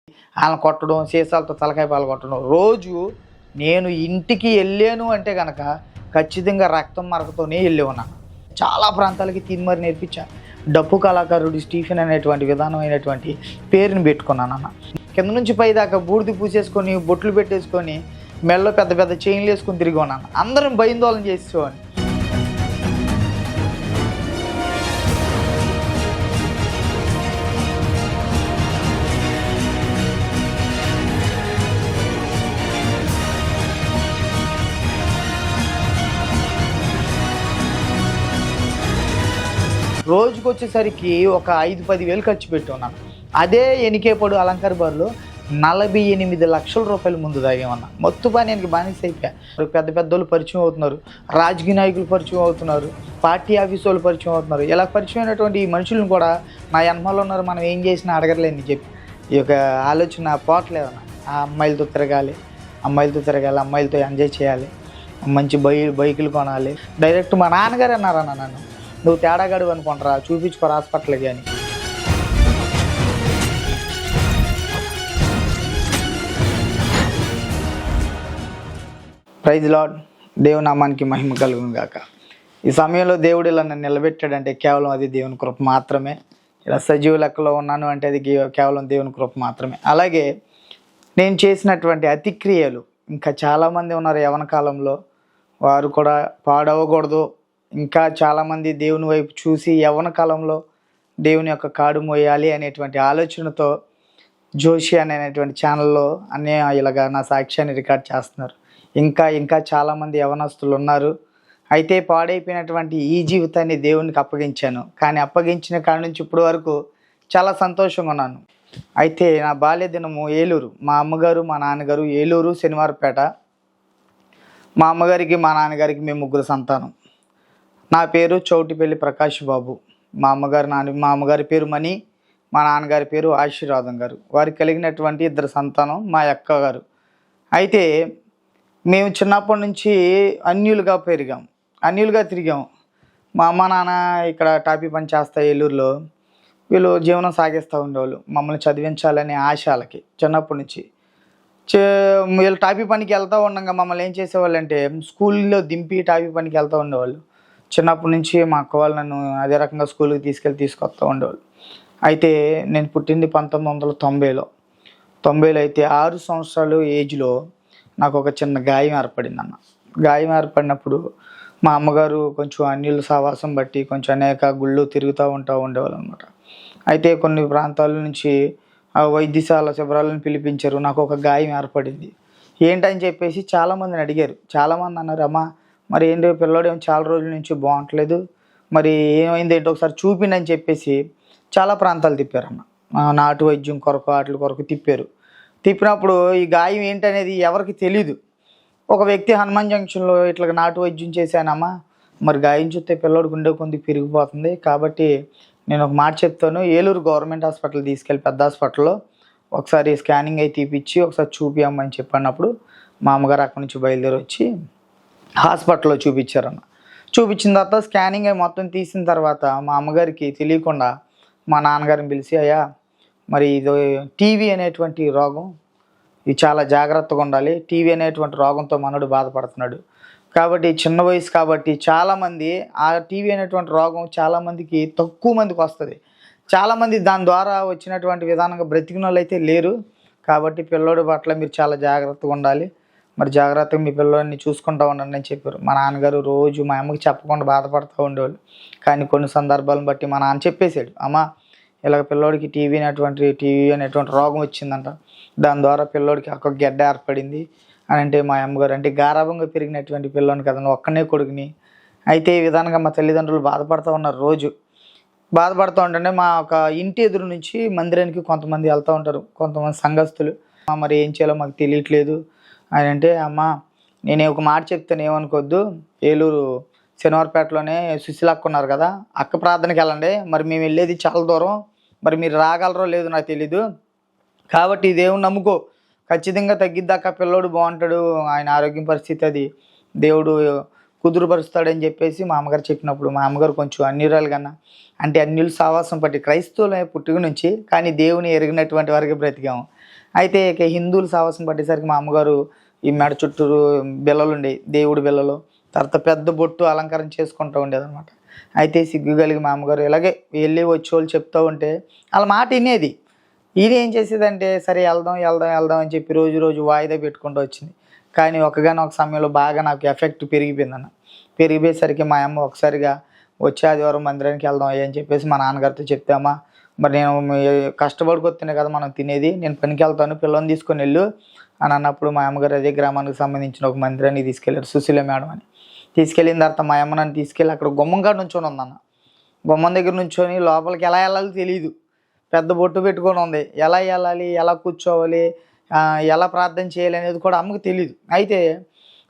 వాళ్ళని కొట్టడం, సీసాలతో తలకాయ పాలు కొట్టడం. రోజు నేను ఇంటికి వెళ్ళాను అంటే కనుక ఖచ్చితంగా రక్తం మరకతోనే వెళ్ళి ఉన్నాను. చాలా ప్రాంతాలకి తీన్మార్ నేర్పించా. డప్పు కళాకారుడు స్టీఫెన్ అనేటువంటి విధానమైనటువంటి పేరుని పెట్టుకున్నానన్న. కింద నుంచి పై దాకా బూడిది పూసేసుకొని, బొట్లు పెట్టేసుకొని, మెడలో పెద్ద పెద్ద చైన్లు వేసుకొని తిరిగి ఉన్నాను. అందరం భయాందోళన చేసేవాడిని. రోజుకొచ్చేసరికి ఒక 5-10 వేలు ఖర్చు పెట్టి ఉన్నాను. అదే ఎనికేపడు అలంకార బార్లో 48 లక్షల రూపాయలు ముందు తాగేమన్నా. మొత్తం పనికి బానిస అయిపోయా. పెద్ద పెద్దోళ్ళు పరిచయం అవుతున్నారు, రాజకీయ నాయకులు పరిచయం అవుతున్నారు, పార్టీ ఆఫీస్ వాళ్ళు పరిచయం అవుతున్నారు. ఇలా పరిచయం అయినటువంటి ఈ మనుషులను కూడా నా జన్మలో ఉన్నారు, మనం ఏం చేసినా అడగలేని చెప్పి ఈ యొక్క ఆలోచన పోవట్లేదన్న. ఆ అమ్మాయిలతో తిరగాలి, అమ్మాయిలతో ఎంజాయ్ చేయాలి, మంచి బైకులు కొనాలి. డైరెక్ట్ మా నాన్నగారు అన్నారన్న నన్ను, నువ్వు తేడాగాడు అనుకుంటారా, చూపించుకోరా హాస్పిటల్కి అని. Praise Lord. దేవుని నామానికి మహిమ కలుగును గాక. ఈ సమయంలో దేవుడు ఇలా నన్ను నిలబెట్టాడంటే కేవలం అది దేవుని కృప మాత్రమే. ఇలా సజీవ లెక్కలో ఉన్నాను అంటే అది కేవలం దేవుని కృప మాత్రమే. అలాగే నేను చేసినటువంటి అతిక్రియలు ఇంకా చాలామంది ఉన్నారు యవ్వన కాలంలో, వారు కూడా పాడవకూడదు. ఇంకా చాలామంది దేవుని వైపు చూసి యవ్వన కాలంలో దేవుని యొక్క కాడు మోయాలి అనేటువంటి ఆలోచనతో జోషి అనేటువంటి ఛానల్లో అన్నీ ఇలాగా నా సాక్ష్యాన్ని రికార్డ్ చేస్తున్నారు. ఇంకా చాలామంది యవనస్తులు ఉన్నారు. అయితే పాడైపోయినటువంటి ఈ జీవితాన్ని దేవునికి అప్పగించాను. కానీ అప్పగించిన కాడ నుంచి ఇప్పటి వరకు చాలా సంతోషంగా ఉన్నాను. అయితే నా బాల్య దినము ఏలూరు. మా అమ్మగారు మా నాన్నగారు ఏలూరు శనివారపేట. మా అమ్మగారికి మా నాన్నగారికి మేము 3 సంతానం. నా పేరు చౌటిపల్లి ప్రకాష్ బాబు. మా అమ్మగారి పేరు మణి, మా నాన్నగారి పేరు ఆశీర్వాదం గారు. వారికి కలిగినటువంటి 2 సంతానం మా అక్క గారు. అయితే మేము చిన్నప్పటి నుంచి అన్యులుగా తిరిగాం. మా అమ్మ నాన్న ఇక్కడ టాపీ పని చేస్తా ఏలూరులో, వీళ్ళు జీవనం సాగిస్తూ ఉండేవాళ్ళు. మమ్మల్ని చదివించాలనే ఆశలకి చిన్నప్పటి నుంచి వీళ్ళు టాపీ పనికి వెళ్తూ ఉండగా మమ్మల్ని ఏం చేసేవాళ్ళు అంటే స్కూల్లో దింపి టాపీ పనికి వెళ్తూ ఉండేవాళ్ళు. చిన్నప్పటి నుంచి మా అక్క వాళ్ళు నన్ను అదే రకంగా స్కూల్కి తీసుకొస్తూ ఉండేవాళ్ళు. అయితే నేను పుట్టింది 1990లో. అయితే 6 సంవత్సరాలు ఏజ్లో నాకు ఒక చిన్న గాయం ఏర్పడిందన్న. గాయం ఏర్పడినప్పుడు మా అమ్మగారు కొంచెం అన్యుల సహవాసం బట్టి కొంచెం అనేక గుళ్ళు తిరుగుతూ ఉండేవాళ్ళు అనమాట. అయితే కొన్ని ప్రాంతాల నుంచి వైద్యశాల శిబిరాలను పిలిపించారు. నాకు ఒక గాయం ఏర్పడింది. ఏంటని చెప్పేసి చాలామందిని అడిగారు. చాలామంది అన్నారు, అమ్మ మరి ఏంటి పిల్లోడు ఏమో చాలా రోజుల నుంచి బాగుంటలేదు, మరి ఏమైంది ఏంటో ఒకసారి చూపిండి అని చెప్పేసి చాలా ప్రాంతాలు తిప్పారన్న. నాటు వైద్యం కొరకు వాటి కొరకు తిప్పినప్పుడు ఈ గాయం ఏంటనేది ఎవరికి తెలీదు. ఒక వ్యక్తి హనుమాన్ జంక్షన్లో ఇట్లా నాటు వైద్యం చేశానమ్మా, మరి గాయం చూస్తే పిల్లోడు గుండె కొంది పెరిగిపోతుంది, కాబట్టి నేను ఒక మాట చెప్తాను, ఏలూరు గవర్నమెంట్ హాస్పిటల్ తీసుకెళ్ళి పెద్ద హాస్పిటల్లో ఒకసారి స్కానింగ్ అయి తీపిచ్చి ఒకసారి చూపియమ్మని చెప్పినప్పుడు మా అమ్మగారు అక్కడి నుంచి బయలుదేరి వచ్చి హాస్పిటల్లో చూపించారన్న. చూపించిన తర్వాత స్కానింగ్ అయి మొత్తం తీసిన తర్వాత మా అమ్మగారికి తెలియకుండా మా నాన్నగారిని పిలిచి, అయ్యా మరి ఇది టీవీ అనేటువంటి రోగం, ఇది చాలా జాగ్రత్తగా ఉండాలి, టీవీ అనేటువంటి రోగంతో మనోడు బాధపడుతున్నాడు, కాబట్టి చిన్న వయసు కాబట్టి చాలామంది ఆ టీవీ అనేటువంటి రోగం చాలామందికి తక్కువ మందికి వస్తుంది, చాలామంది దాని ద్వారా వచ్చినటువంటి విధానంగా బ్రతికిన వాళ్ళు అయితే లేరు, కాబట్టి పిల్లోడి పట్ల మీరు చాలా జాగ్రత్తగా ఉండాలి, మరి జాగ్రత్తగా మీ పిల్లోడిని చూసుకుంటూ ఉండండి అని చెప్పారు. మా నాన్నగారు రోజు మా అమ్మకి చెప్పకుండా బాధపడుతూ ఉండేవాళ్ళు. కానీ కొన్ని సందర్భాలను బట్టి మా నాన్న చెప్పేశాడు, అమ్మ ఇలాగ పిల్లోడికి టీవీ అనేటువంటి రోగం వచ్చిందంట, దాని ద్వారా పిల్లోడికి ఒక గెడ్డ ఏర్పడింది అని అంటే మా అమ్మగారు అంటే గారాభంగా పెరిగినటువంటి పిల్లోని కదా, ఒక్కనే కొడుకుని. అయితే ఈ విధానంగా మా తల్లిదండ్రులు బాధపడుతూ ఉన్నారు. రోజు బాధపడుతూ ఉంటుంటే మా ఒక ఇంటి ఎదురు నుంచి మందిరానికి కొంతమంది వెళ్తూ ఉంటారు, కొంతమంది సంఘస్థులు. మరి ఏం చేయాలో మాకు తెలియట్లేదు అని అంటే, అమ్మ నేను ఒక మాట చెప్తాను ఏమనుకోవద్దు, ఏలూరు శనివారపేటలోనే సుశీలక్క ఉన్నారు కదా, అక్క ప్రార్థనకి వెళ్ళండి, మరి మేము వెళ్ళేది చాలా దూరం, మరి మీరు రాగలరో లేదో నాకు తెలీదు, కాబట్టి దేవుని నమ్ముకో, ఖచ్చితంగా తగ్గిద్దాక పిల్లోడు బాగుంటాడు, ఆయన ఆరోగ్యం పరిస్థితి అది దేవుడు కుదురుపరుస్తాడని చెప్పేసి మా అమ్మగారు చెప్పినప్పుడు మా అమ్మగారు కొంచెం అన్యురాలు కన్నా అంటే అన్యులు సావాసం పట్టి క్రైస్తవుల పుట్టుక నుంచి కానీ దేవుని ఎరిగినటువంటి వారికి బ్రతికాము. అయితే ఇక హిందువులు సావాసం పట్టేసరికి మా అమ్మగారు ఈ మెడ చుట్టూరు బిళ్ళలు ఉండేవి, దేవుడి బిళ్ళలు, తర్వాత పెద్ద బొట్టు అలంకారం చేసుకుంటూ ఉండేదన్నమాట. అయితే సిగ్గు కలిగి మా అమ్మగారు ఇలాగే వెళ్ళి వచ్చేవాళ్ళు చెప్తూ ఉంటే వాళ్ళ మాట వినేది. ఈయన ఏం చేసేదంటే సరే వెళ్దాం వెళ్దాం వెళ్దాం అని చెప్పి రోజు రోజు వాయిదా పెట్టుకుంటూ వచ్చింది. కానీ ఒక సమయంలో బాగా నాకు ఎఫెక్ట్ పెరిగిపోయిందన్న. పెరిగిపోయేసరికి మా అమ్మ ఒకసారిగా వచ్చే ఆదివారం మందిరానికి వెళ్దాం అని చెప్పేసి మా నాన్నగారితో చెప్తామా, మరి నేను కష్టపడుకొస్తేనే కదా మనం తినేది, నేను పనికి వెళ్తాను, పిల్లల్ని తీసుకొని వెళ్ళు అని అన్నప్పుడు మా అమ్మగారు అదే గ్రామానికి సంబంధించిన ఒక మందిరాన్ని తీసుకెళ్ళారు, సుశీల మేడం అని. తీసుకెళ్ళిన తర్వాత మా అమ్మ నన్ను తీసుకెళ్ళి అక్కడ గుమ్మం కాడ నుంచొని ఉందన్న. గుమ్మం దగ్గర నుంచొని లోపలికి ఎలా వెళ్ళాలో తెలియదు, పెద్ద బొట్టు పెట్టుకొని ఉంది, ఎలా వెళ్ళాలి, ఎలా కూర్చోవాలి, ఎలా ప్రార్థన చేయాలి అనేది కూడా అమ్మకు తెలియదు. అయితే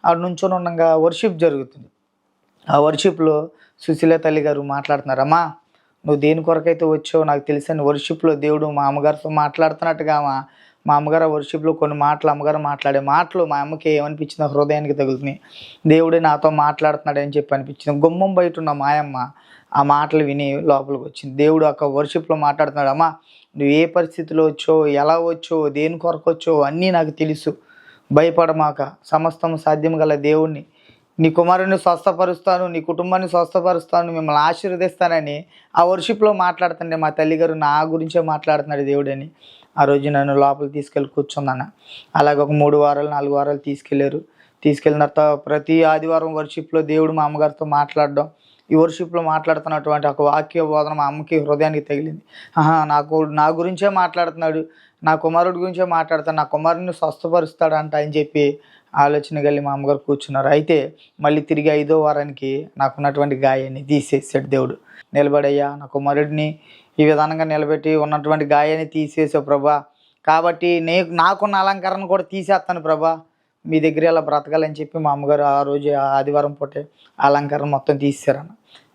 ఆడ నుంచొని ఉండగా వర్షిప్ జరుగుతుంది. ఆ వర్షిప్లో సుశీల తల్లి గారు మాట్లాడుతున్నారు, అమ్మా నువ్వు దేని కొరకైతే వచ్చావు నాకు తెలుసని వర్షిప్లో దేవుడు మా అమ్మగారితో మాట్లాడుతున్నట్టుగా మా అమ్మగారు ఆ వర్షిప్లో కొన్ని మాటలు అమ్మగారు మాట్లాడే మాటలు మా అమ్మకి ఏమనిపించిందో హృదయానికి తగులుతున్నాయి. దేవుడే నాతో మాట్లాడుతున్నాడని చెప్పి అనిపించింది. గుమ్మం బయట ఉన్న మాయమ్మ ఆ మాటలు విని లోపలికి వచ్చింది. దేవుడు ఒక వర్షిప్లో మాట్లాడుతున్నాడు, అమ్మా నువ్వు ఏ పరిస్థితిలో వచ్చో, ఎలా వచ్చో, దేని కొరకు వచ్చో అన్నీ నాకు తెలుసు, భయపడమాక, సమస్తం సాధ్యం గల దేవుణ్ణి, నీ కుమారుని స్వస్థపరుస్తాను, నీ కుటుంబాన్ని స్వస్థపరుస్తాను, మిమ్మల్ని ఆశీర్వదిస్తానని ఆ వర్షిప్లో మాట్లాడుతుంటే మా తల్లిగారు నా గురించే మాట్లాడుతున్నాడు దేవుడని ఆ రోజు నన్ను లోపలికి తీసుకెళ్ళి కూర్చుందన్న. అలాగే ఒక 3 వారాలు 4 వారాలు తీసుకెళ్ళారు. తీసుకెళ్ళిన తర్వాత ప్రతి ఆదివారం వర్షిప్లో దేవుడు మా అమ్మగారితో మాట్లాడడం, ఈ వర్షిప్లో మాట్లాడుతున్నటువంటి ఒక వాక్య బోధన మా అమ్మకి హృదయానికి తగిలింది. నా గురించే మాట్లాడుతున్నాడు, నా కుమారుడి గురించే మాట్లాడుతాడు, నా కుమారుడిని స్వస్థపరుస్తాడంట అని చెప్పి ఆలోచన కలిగి మా అమ్మగారు కూర్చున్నారు. అయితే మళ్ళీ తిరిగి 5వ వారానికి నాకున్నటువంటి గాయాన్ని తీసేసాడు దేవుడు. నిలబడయ్యా నా కుమారుడిని ఈ విధానంగా నిలబెట్టి ఉన్నటువంటి గాయాన్ని తీసేసావు ప్రభా, కాబట్టి నాకున్న అలంకరణ కూడా తీసేస్తాను ప్రభా, మీ దగ్గర ఇలా బ్రతకాలని చెప్పి మా అమ్మగారు ఆ రోజు ఆదివారం పూటే అలంకరణ మొత్తం తీసేశారన్న.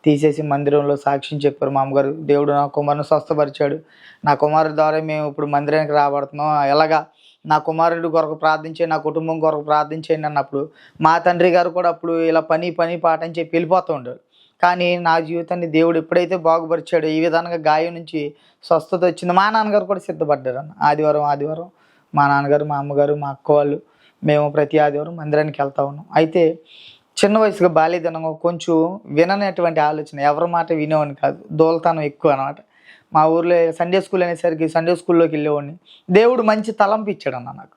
తీసేసి మందిరంలో సాక్ష్యం చెప్పారు మా అమ్మగారు, దేవుడు నా కుమారుని స్వస్థపరిచాడు, నా కుమారుడి ద్వారా మేము ఇప్పుడు మందిరానికి రాబడుతున్నాం, ఎలాగా నా కుమారుడి కొరకు ప్రార్థించేయండి, నా కుటుంబం కొరకు ప్రార్థించేయండి అన్నప్పుడు మా తండ్రి గారు కూడా అప్పుడు ఇలా పని పాట అని చెప్పి వెళ్ళిపోతూ ఉండేవారు. కానీ నా జీవితాన్ని దేవుడు ఎప్పుడైతే బాగుపరిచాడో, ఈ విధంగా గాయం నుంచి స్వస్థత వచ్చింది, మా నాన్నగారు కూడా సిద్ధపడ్డారు అన్న. ఆదివారం మా నాన్నగారు, మా అమ్మగారు, మా అక్క వాళ్ళు మేము ప్రతి ఆదివారం మందిరానికి వెళ్తూ ఉన్నాం. అయితే చిన్న వయసుగా బాల్యదినంగా కొంచెం విననటువంటి ఆలోచన, ఎవరి మాట వినేవాడిని కాదు, దోలతనం ఎక్కువ అనమాట. మా ఊర్లో సండే స్కూల్ అనేసరికి సండే స్కూల్లోకి వెళ్ళేవాడిని. దేవుడు మంచి తలంపు ఇచ్చాడు అన్న నాకు,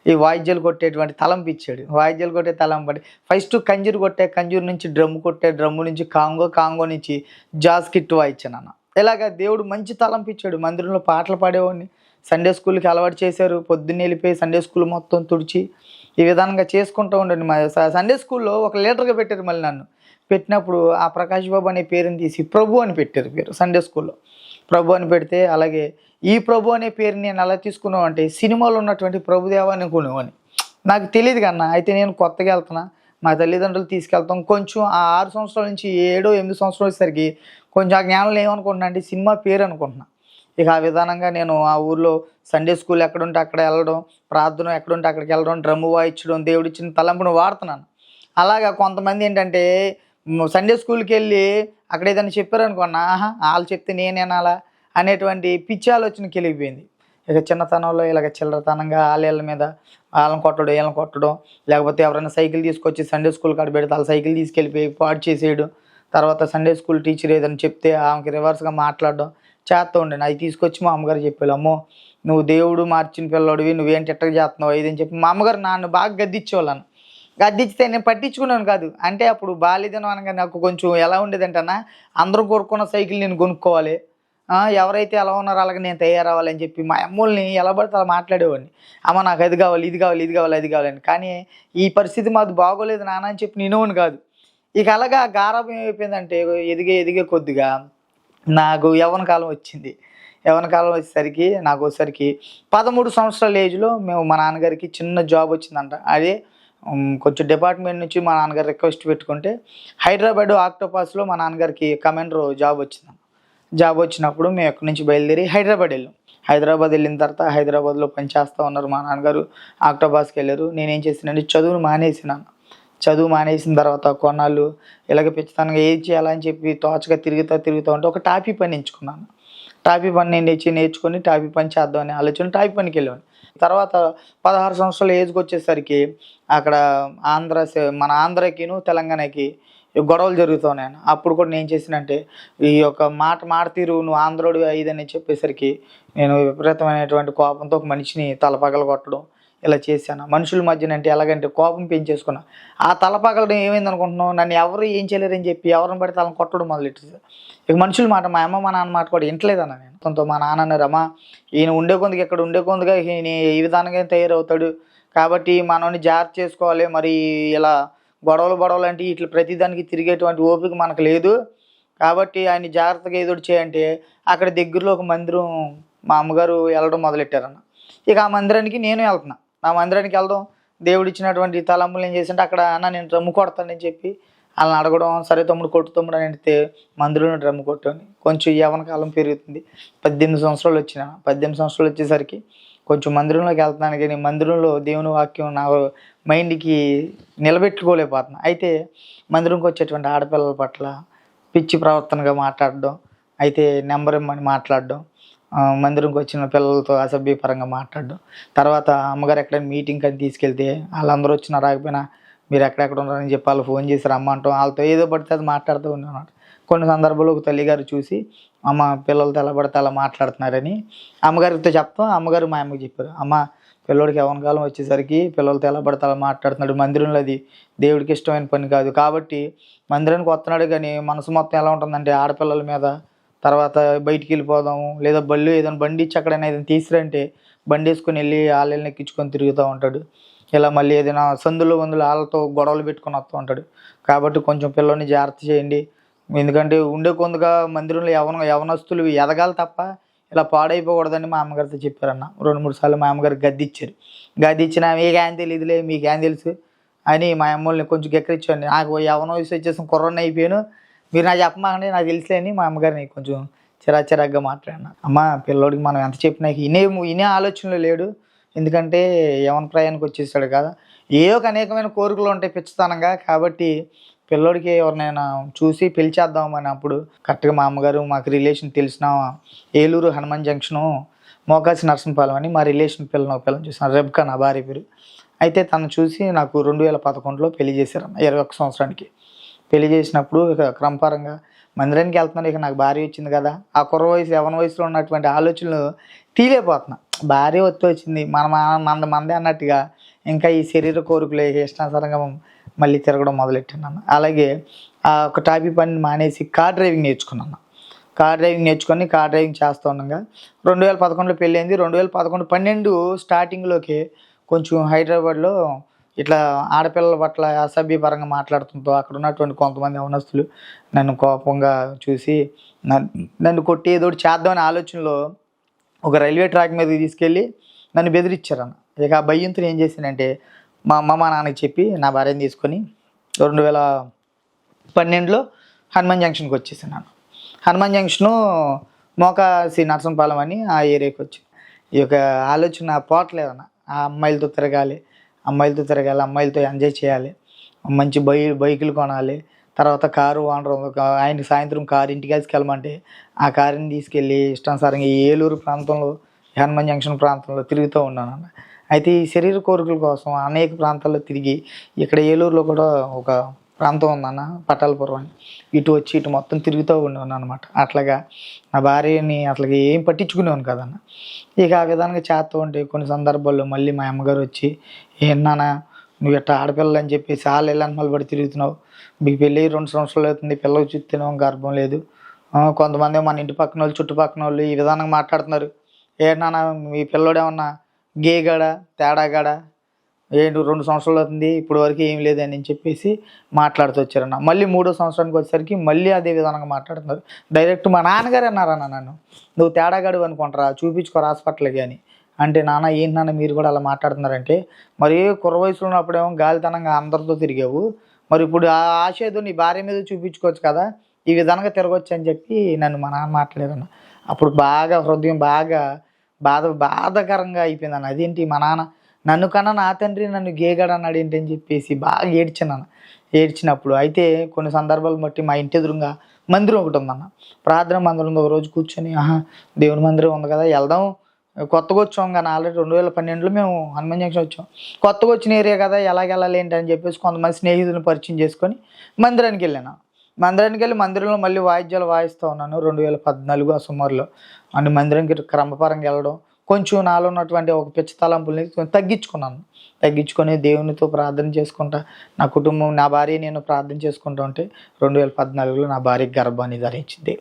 ఈ వాయిద్యాలు కొట్టేటువంటి తలంపు ఇచ్చాడు. వాయిద్యాలు కొట్టే తలంపడి ఫస్ట్ కంజూరు కొట్టే, కంజూరు నుంచి డ్రమ్ము కొట్టే, డ్రమ్ము నుంచి కాంగో నుంచి జాజ్ కిట్ వాయించాను అన్న. ఇలాగ దేవుడు మంచి తలంపు ఇచ్చాడు. మందిరంలో పాటలు పాడేవాడిని, సండే స్కూల్కి అలవాటు చేశారు, పొద్దున్నే వెళ్ళిపోయి సండే స్కూల్ మొత్తం తుడిచి ఈ విధంగా చేసుకుంటూ ఉండండి. మా సండే స్కూల్లో ఒక లీడర్గా పెట్టారు. మళ్ళీ నన్ను పెట్టినప్పుడు ఆ ప్రకాష్ బాబు అనే పేరుని తీసి ప్రభు అని పెట్టారు పేరు. సండే స్కూల్లో ప్రభు అని పెడితే, అలాగే ఈ ప్రభు అనే పేరుని నేను ఎలా తీసుకున్నావు అంటే సినిమాలో ఉన్నటువంటి ప్రభుదేవా అనుకునేవాడిని. నాకు తెలియదు కన్నా. అయితే నేను కొత్తగా వెళ్తున్నా, మా తల్లిదండ్రులు తీసుకెళ్తాం. కొంచెం ఆ 6 సంవత్సరాల నుంచి 7, 8 సంవత్సరాలు వచ్చేసరికి కొంచెం ఆ జ్ఞానంలో ఏమనుకుంటున్నా అంటే సినిమా పేరు అనుకుంటున్నా. ఇక ఆ విధానంగా నేను ఆ ఊర్లో సండే స్కూల్ ఎక్కడుంటే అక్కడ వెళ్ళడం, ప్రార్థన ఎక్కడుంటే అక్కడికి వెళ్ళడం, డ్రమ్ము వాయించడం, దేవుడిచ్చిన తలంపును వాడుతున్నాను. అలాగా కొంతమంది ఏంటంటే సండే స్కూల్కి వెళ్ళి అక్కడ ఏదైనా చెప్పారనుకున్నా, వాళ్ళు చెప్తే నేనేనాలా అనేటువంటి పిచ్చి ఆలోచనకి వెళ్ళిపోయింది. ఇక చిన్నతనంలో ఇలాగ చిల్లరతనంగా వాళ్ళ మీద వాళ్ళని కొట్టడం, వీళ్ళని కొట్టడం, లేకపోతే ఎవరైనా సైకిల్ తీసుకొచ్చి సండే స్కూల్ కాడ పెడితే వాళ్ళ సైకిల్ తీసుకెళ్ళిపోయి పాడు చేసేయడం, తర్వాత సండే స్కూల్ టీచర్ ఏదైనా చెప్తే ఆమెకి రివర్స్గా మాట్లాడడం చేస్తూ ఉండండి. అది తీసుకొచ్చి మా అమ్మగారు చెప్పారు, అమ్మో నువ్వు దేవుడు మార్చిన పిల్లడివి, నువ్వేంటి ఎట్టగా చేస్తున్నావు ఇదని చెప్పి మా అమ్మగారు నన్ను బాగా గద్దించేవాళ్ళను. గద్దించితే నేను పట్టించుకున్నాను కాదు. అంటే అప్పుడు బాల్యదినం అనగా నాకు కొంచెం ఎలా ఉండేదంటే అన్న, అందరూ కొనుక్కున్న సైకిల్ నేను కొనుక్కోవాలి, ఎవరైతే ఎలా ఉన్నారో అలాగే నేను తయారవ్వాలని చెప్పి మా అమ్మల్ని ఎలా పడితే అలా మాట్లాడేవాడిని. అమ్మ నాకు అది కావాలి, ఇది కావాలి, ఇది కావాలి, అది కావాలని. కానీ ఈ పరిస్థితి మాది బాగోలేదు నాన్న అని చెప్పి నేనేవాడిని కాదు. ఇక అలాగా గారాబం ఏమైపోయిందంటే ఎదిగే కొద్దిగా నాకు యవ్వన కాలం వచ్చింది. యవ్వన కాలం వచ్చేసరికి నాకు 13 సంవత్సరాల ఏజ్లో మా నాన్నగారికి చిన్న జాబ్ వచ్చిందంట. అదే కొంచెం డిపార్ట్మెంట్ నుంచి మా నాన్నగారు రిక్వెస్ట్ పెట్టుకుంటే హైదరాబాద్ ఆక్టోపాస్లో మా నాన్నగారికి కమాండర్ జాబ్ వచ్చిందంట. జాబ్ వచ్చినప్పుడు మేము ఎక్కడి నుంచి బయలుదేరి హైదరాబాద్ వెళ్ళాం. హైదరాబాద్ వెళ్ళిన తర్వాత హైదరాబాద్లో పనిచేస్తూ ఉన్నారు మా నాన్నగారు. ఆక్టోపాస్కి వెళ్ళారు. నేనేం చేసినంటే చదువు మానేసిన తర్వాత కొన్నాళ్ళు ఇలాగ పిచ్చితనంగా ఏది చేయాలని చెప్పి తోచగా తిరుగుతూ ఉంటే ఒక టాపీ పని ఎంచుకున్నాను. టాపీ పని నేను నేర్చుకొని టాపీ పని చేద్దామని ఆలోచన టాపీ పనికి వెళ్ళాను. తర్వాత 16 సంవత్సరాల ఏజ్కి వచ్చేసరికి అక్కడ మన ఆంధ్రాకిను తెలంగాణకి గొడవలు జరుగుతున్నాయి. అప్పుడు కూడా నేను చేసినంటే ఈ యొక్క మాట తీరు నువ్వు ఆంధ్రోడు ఇదని చెప్పేసరికి నేను విపరీతమైనటువంటి కోపంతో ఒక మనిషిని తలపగల కొట్టడం ఇలా చేశాను. మనుషుల మధ్యన అంటే ఎలాగంటే కోపం పెంచేసుకున్నా. ఆ తలపగలడం ఏమైంది అనుకుంటున్నావు, నన్ను ఎవరు ఏం చేయలేరని చెప్పి ఎవరిని పడితే వాళ్ళని కొట్టడం మొదలెట్టేసారు. ఇక మనుషుల మాట మా అమ్మ మా నాన్న మాట కూడా వింటలేదన్న నేను. కొంత మా నాన్న రమా ఈయన ఉండే కొందుకు ఇక్కడ ఉండే కొందుగా ఈయన ఈ విధానంగా తయారవుతాడు కాబట్టి మనల్ని జాగ్రత్త చేసుకోవాలి. మరి ఇలా గొడవలు అంటే ఇట్లా ప్రతిదానికి తిరిగేటువంటి ఓపిక మనకు లేదు కాబట్టి ఆయన జాగ్రత్తగా ఏదోటి చేయంటే అక్కడ దగ్గరలో ఒక మందిరం మా అమ్మగారు వెళ్ళడం మొదలెట్టారన్న. ఇక ఆ మందిరానికి నేను వెళ్తున్నా. ఆ మందిరానికి వెళ్దాం దేవుడు ఇచ్చినటువంటి తలంపులు ఏం చేసింటే అక్కడ అన్న నేను డ్రమ్ము కొడతానని చెప్పి వాళ్ళని అడగడం. సరే తమ్ముడు కొట్టు తమ్ముడు అని అడిగితే మందిరంలో డ్రమ్ము కొట్టుని కొంచెం యవ్వన కాలం పెరుగుతుంది. 18 సంవత్సరాలు వచ్చిన 18 సంవత్సరాలు వచ్చేసరికి కొంచెం మందిరంలోకి వెళ్తున్నాను కానీ మందిరంలో దేవుని వాక్యం నా మైండ్కి నిలబెట్టుకోలేకపోతున్నా. అయితే మందిరంకి వచ్చేటువంటి ఆడపిల్లల పట్ల పిచ్చి ప్రవర్తనగా మాట్లాడడం, అయితే నెంబర్ ఇమ్మని మాట్లాడడం, మందిరంకి వచ్చిన పిల్లలతో అసభ్యపరంగా మాట్లాడడం. తర్వాత అమ్మగారు ఎక్కడైనా మీటింగ్ అని తీసుకెళ్తే వాళ్ళందరూ వచ్చినా రాకపోయినా మీరు ఎక్కడెక్కడ ఉన్నారని చెప్పి వాళ్ళు ఫోన్ చేసి రమ్మంటాం. వాళ్ళతో ఏదో పడితే అది మాట్లాడుతూ ఉన్నాను. కొన్ని సందర్భాల్లో ఒక తల్లిగారు చూసి అమ్మ పిల్లలతో ఎలా పడితే అలా మాట్లాడుతున్నారని అమ్మగారితో చెప్తాం. అమ్మగారు మా అమ్మకి చెప్పారు, అమ్మ పిల్లోడికి యవ్వన కాలం వచ్చేసరికి పిల్లలతో ఎలా పడితే అలా మాట్లాడుతున్నాడు, మందిరంలో అది దేవుడికి ఇష్టమైన పని కాదు కాబట్టి మందిరానికి వస్తున్నాడు కానీ మనసు మొత్తం ఎలా ఉంటుందంటే ఆడపిల్లల మీద. తర్వాత బయటికి వెళ్ళిపోదాము లేదా ఏదైనా బండి ఇచ్చి అక్కడైనా ఏదైనా తీసుకురంటే బండి వేసుకొని వెళ్ళి వాళ్ళని ఎక్కించుకొని తిరుగుతూ ఉంటాడు. ఇలా మళ్ళీ ఏదైనా సందులో వాళ్ళతో గొడవలు పెట్టుకొని వస్తూ ఉంటాడు కాబట్టి కొంచెం పిల్లోని జాగ్రత్త చేయండి. ఎందుకంటే ఉండే కొందుగా మందిరంలో యవనస్తులు ఎదగాలి తప్ప ఇలా పాడైపోకూడదని మా అమ్మగారితో చెప్పారన్న. 2-3 సార్లు మా అమ్మగారికి గద్దిచ్చారు. గద్దిచ్చిన మీకేం తెలియదులే మీకేం తెలుసు అని మా అమ్మల్ని కొంచెం గెక్కరిచ్చాను. నాకు యవన వయసు వచ్చేసిన కుర్రని అయిపోయాను, మీరు నాకు చెప్పమాకండి నాకు తెలుసులే అని మా అమ్మగారిని కొంచెం చిరాగ్గా మాట్లాడినా. అమ్మ పిల్లోడికి మనం ఎంత చెప్పినా ఇనే ఆలోచనలో లేడు, ఎందుకంటే యవన ప్రయాణానికి వచ్చేసాడు కదా, అనేకమైన కోరికలు ఉంటాయి పిచ్చితనంగా. కాబట్టి పిల్లోడికి ఎవరినైనా చూసి పెళ్లి చేద్దామని అప్పుడు కరెక్ట్గా మా అమ్మగారు మాకు రిలేషన్ తెలిసిన ఏలూరు హనుమాన్ జంక్షను మోకాసి నరసింహపాలెం అని మా రిలేషన్ పిల్లని చూసిన రెబ్కా నా భార్య పేరు. అయితే తను చూసి నాకు 2011లో పెళ్లి చేశారన్న. 21 సంవత్సరానికి పెళ్లి చేసినప్పుడు ఇక క్రమపరంగా మందిరానికి వెళ్తున్నాను. ఇక నాకు భార్య వచ్చింది కదా, ఆ యవన వయసులో ఉన్నటువంటి ఆలోచనలు తీలేకపోతున్నా. భార్య వచ్చింది మందే అన్నట్టుగా ఇంకా ఈ శరీర కోరికలు ఇష్టానుసారంగా మళ్ళీ తిరగడం మొదలెట్టాను. అలాగే ఒక టాపీ పని మానేసి కార్ డ్రైవింగ్ నేర్చుకున్నాను. కార్ డ్రైవింగ్ చేస్తూ ఉండగా 2011లో పెళ్ళి అయింది. 2011-12 స్టార్టింగ్లోకి కొంచెం హైదరాబాద్లో ఇట్లా ఆడపిల్లల పట్ల అసభ్యపరంగా మాట్లాడుతుంటూ అక్కడ ఉన్నటువంటి కొంతమంది యవనస్తులు నన్ను కోపంగా చూసి నన్ను కొట్టి ఏదో చేద్దామనే ఆలోచనలో ఒక రైల్వే ట్రాక్ మీద తీసుకెళ్ళి నన్ను బెదిరించారన్న. ఇక ఆ భయంతో ఏం చేశానంటే మా అమ్మ మా నాన్నకి చెప్పి నా భార్యను తీసుకొని 2012లో హనుమాన్ జంక్షన్కి వచ్చేసాను. హనుమాన్ జంక్షను మోకాసి నరసింహపాలెం అని ఆ ఏరియాకి వచ్చి ఈ యొక్క ఆలోచన పోవట్లేదన్న. ఆ అమ్మాయిలతో తిరగాలి, అమ్మాయిలతో ఎంజాయ్ చేయాలి, మంచి బైకులు కొనాలి. తర్వాత కారు ఓనర్ ఆయన సాయంత్రం కారు ఇంటికి తీసుకెళ్ళమంటే ఆ కారుని తీసుకెళ్ళి ఇష్టానుసారంగా ఏలూరు ప్రాంతంలో హనుమాన్ జంక్షన్ ప్రాంతంలో తిరుగుతూ ఉన్నాను అన్న. అయితే ఈ శరీర కోరికల కోసం అనేక ప్రాంతాల్లో తిరిగి ఇక్కడ ఏలూరులో కూడా ఒక ప్రాంతం ఉందన్న పట్టాలపురం అని, ఇటు మొత్తం తిరుగుతూ ఉన్నాను అనమాట. అట్లాగా నా భార్యని అట్లాగే ఏం పట్టించుకునేవాను కదన్న. ఇక ఆ విధంగా చేస్తూ ఉంటే కొన్ని సందర్భాల్లో మళ్ళీ మా అమ్మగారు వచ్చి ఏమన్నా నువ్వు ఇట్లా ఆడపిల్లలు అని చెప్పేసి వాళ్ళు ఎల్లంటి పడి తిరుగుతున్నావు, మీకు పెళ్ళి 2 సంవత్సరాలు అవుతుంది, పిల్లలు చూస్తేనేమో గర్భం లేదు, కొంతమంది మన ఇంటి పక్కన వాళ్ళు చుట్టుపక్కన వాళ్ళు ఈ విధానంగా మాట్లాడుతున్నారు, ఏమన్నా మీ పిల్లోడేమన్నా గేగాడా తేడాగాడా, 2 సంవత్సరాలు అవుతుంది ఇప్పుడు వరకు ఏం లేదని చెప్పేసి మాట్లాడుతూ వచ్చారన్న. మళ్ళీ 3వ సంవత్సరానికి వచ్చేసరికి మళ్ళీ అదే విధంగా మాట్లాడుతున్నారు. డైరెక్ట్ మా నాన్నగారు అన్నారన్న నన్ను, నువ్వు తేడాగాడు అనుకుంటారా చూపించుకోరు హాస్పిటల్కి అని. అంటే నాన్న ఏంటి నాన్న మీరు కూడా అలా మాట్లాడుతున్నారంటే, మరి కుర్ర వయసులో ఉన్నప్పుడేమో గాలితనంగా అందరితో తిరిగావు, మరి ఇప్పుడు ఆ ఆశ ఏదో నీ భార్య మీద చూపించుకోవచ్చు కదా, ఈ విధంగా తిరగొచ్చు అని చెప్పి నన్ను మా నాన్న మాట్లాడారన్న. అప్పుడు బాగా హృదయం బాధాకరంగా అయిపోయిందన్న. అదేంటి మా నాన్న నన్ను కన్నా నా తండ్రి నన్ను గేగాడు అన్నాడు ఏంటి అని చెప్పేసి బాగా ఏడ్చినాను. ఏడ్చినప్పుడు అయితే కొన్ని సందర్భాలు బట్టి మా ఇంటి ఎదురుగా మందిరం ఒకటి ఉందన్న. ప్రార్థన మందిరం ఒక రోజు కూర్చొని దేవుని మందిరం ఉంది కదా వెళ్దాం, కొత్తగా వచ్చాం కానీ ఆల్రెడీ 2012లో మేము హనుమాన్ జంక్షన్ వచ్చాం, కొత్తగా వచ్చిన ఏరియా కదా ఎలాగ వెళ్ళాలి ఏంటి అని చెప్పేసి కొంతమంది స్నేహితులను పరిచయం చేసుకొని మందిరానికి వెళ్ళాను. మందిరానికి వెళ్ళి మందిరంలో మళ్ళీ వాయిద్యాలు వాయిస్తూ ఉన్నాను 2014 ఆ సుమారులో. అండ్ మందిరానికి క్రమపరంగా వెళ్ళడం కొంచెం నాలో ఉన్నటువంటి ఒక పిచ్చి తలంపుల్ని తగ్గించుకొని దేవునితో ప్రార్థన చేసుకుంటా నా కుటుంబం, నా భార్య నేను ప్రార్థన చేసుకుంటూ ఉంటే 2014లో నా భార్యకి గర్భాన్ని ధరించింది.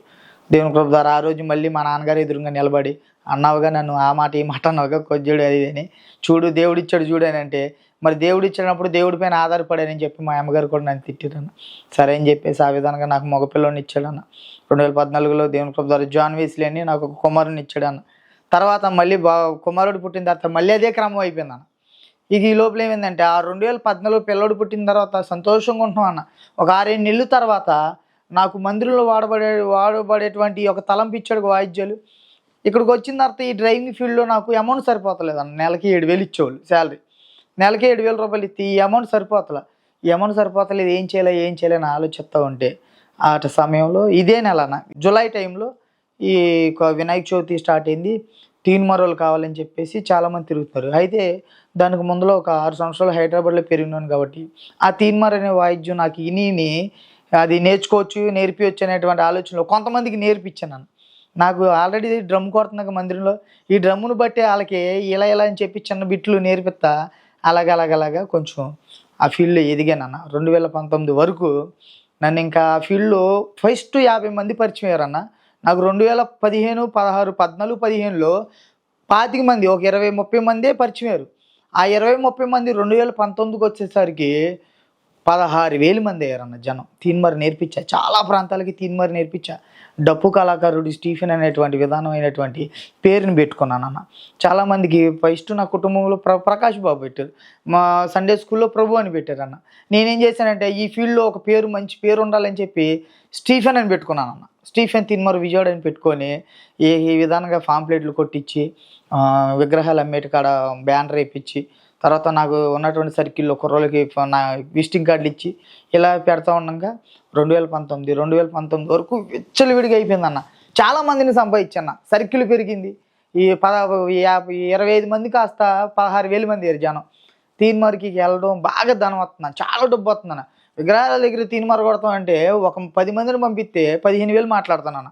దేవుని కృప ద్వారా ఆ రోజు మళ్ళీ మా నాన్నగారు ఎదురుగా నిలబడి, అన్నావుగా నన్ను ఆ మాట ఈ మాట అన్నావుగా కొద్దిడు అది అని, చూడు దేవుడిచ్చాడు చూడు అని అంటే, మరి దేవుడు ఇచ్చినప్పుడు దేవుడి పైన ఆధారపడానని చెప్పి మా అమ్మగారు కూడా నన్ను తిట్టారన్న. సరే అని చెప్పేసి ఆ విధంగా నాకు మగపిల్లని ఇచ్చాడన్న. 2014లో దేవుని కృప ద్వారా జాన్ వెస్లీ అని నాకు ఒక కుమారుని ఇచ్చాడన్న. తర్వాత మళ్ళీ కుమారుడు పుట్టిన తర్వాత మళ్ళీ అదే క్రమం అయిపోయిందన్న. ఇక ఈ లోపల ఏమైందంటే ఆ 2014 పిల్లోడు పుట్టిన తర్వాత సంతోషంగా ఉంటున్నాం అన్న. ఒక 6-7 నెలల తర్వాత నాకు మందిరంలో వాడబడేటువంటి ఒక తలంపు ఇచ్చాడు వాయిద్యాలు. ఇక్కడికి వచ్చిన తర్వాత ఈ డ్రైవింగ్ ఫీల్డ్లో నాకు అమౌంట్ సరిపోతలేదు అన్న. నెలకి 7,000 ఇచ్చేవాళ్ళు శాలరీ, నెలకి 7,000 రూపాయలు ఇస్తే ఈ అమౌంట్ సరిపోతలేదు, ఏం చేయాలని ఆలోచిస్తూ ఉంటే ఆ సమయంలో ఇదే నెలన జూలై టైంలో ఈ వినాయక చవితి స్టార్ట్ అయింది. తీన్మారోలు కావాలని చెప్పేసి చాలామంది తిరుగుతున్నారు. అయితే దానికి ముందులో ఒక 6 సంవత్సరాలు హైదరాబాద్లో పెరిగినాను కాబట్టి ఆ తీన్మార్ అనే వాయిద్యం నాకు ఇని అది నేర్పించవచ్చు అనేటువంటి ఆలోచనలో కొంతమందికి నేర్పించాను. నాకు ఆల్రెడీ డ్రమ్ కొడుతున్నాక మందిరంలో ఈ డ్రమ్మును బట్టి వాళ్ళకి ఇలా అని చెప్పి చిన్న బిట్లు నేర్పిస్తా అలాగలాగా కొంచెం ఆ ఫీల్డ్లో ఎదిగానన్న. 2019 వరకు నన్ను ఇంకా ఆ ఫీల్డ్లో ఫస్ట్ 50 మంది పరిచయం అయ్యారన్న. నాకు 2015, 16, 14, 15లో 25 మంది, ఒక 20-30 మందే పరిచయం అయ్యారు. ఆ 20-30 మంది 2019కి వచ్చేసరికి 16,000 మంది అయ్యారన్న జనం. తీన్మార్ నేర్పించా, చాలా ప్రాంతాలకి తీన్మార్ నేర్పించా. డప్పు కళాకారుడు స్టీఫెన్ అనేటువంటి విధానమైనటువంటి పేరుని పెట్టుకున్నానన్న. చాలామందికి ఫస్ట్ నా కుటుంబంలో ప్రకాష్ బాబు పెట్టారు, మా సండే స్కూల్లో ప్రభు అని పెట్టారన్న. నేనేం చేశానంటే ఈ ఫీల్డ్లో ఒక మంచి పేరు ఉండాలని చెప్పి స్టీఫెన్ అని పెట్టుకున్నానన్న. స్టీఫెన్ తీన్మార్ విజయవాడ అని పెట్టుకొని ఈ విధానంగా పాంప్లెట్లు కొట్టించి విగ్రహాలు అమ్మేటి కాడ బ్యానర్ వేయించి, తర్వాత నాకు ఉన్నటువంటి సర్కిల్లో కుర్రోళ్ళకి నా విజిటింగ్ కార్డులు ఇచ్చి ఇలా పెడతా ఉండగా 2019 వరకు విచ్చలవిడిగా అయిపోయిందన్న. చాలామందిని సంపాదించన్న, సర్కిల్ పెరిగింది. ఈ 25 మంది కాస్త 16,000 మంది అయ్యారు జనం. తీన్మార్కి వెళ్ళడం బాగా ధనం వస్తుందన్న, చాలా డబ్బు వస్తుందన్న. విగ్రహాల దగ్గర తీన్మార్ కొడతాం అంటే ఒక 10 మందిని పంపిస్తే 15,000 మాట్లాడుతానన్న.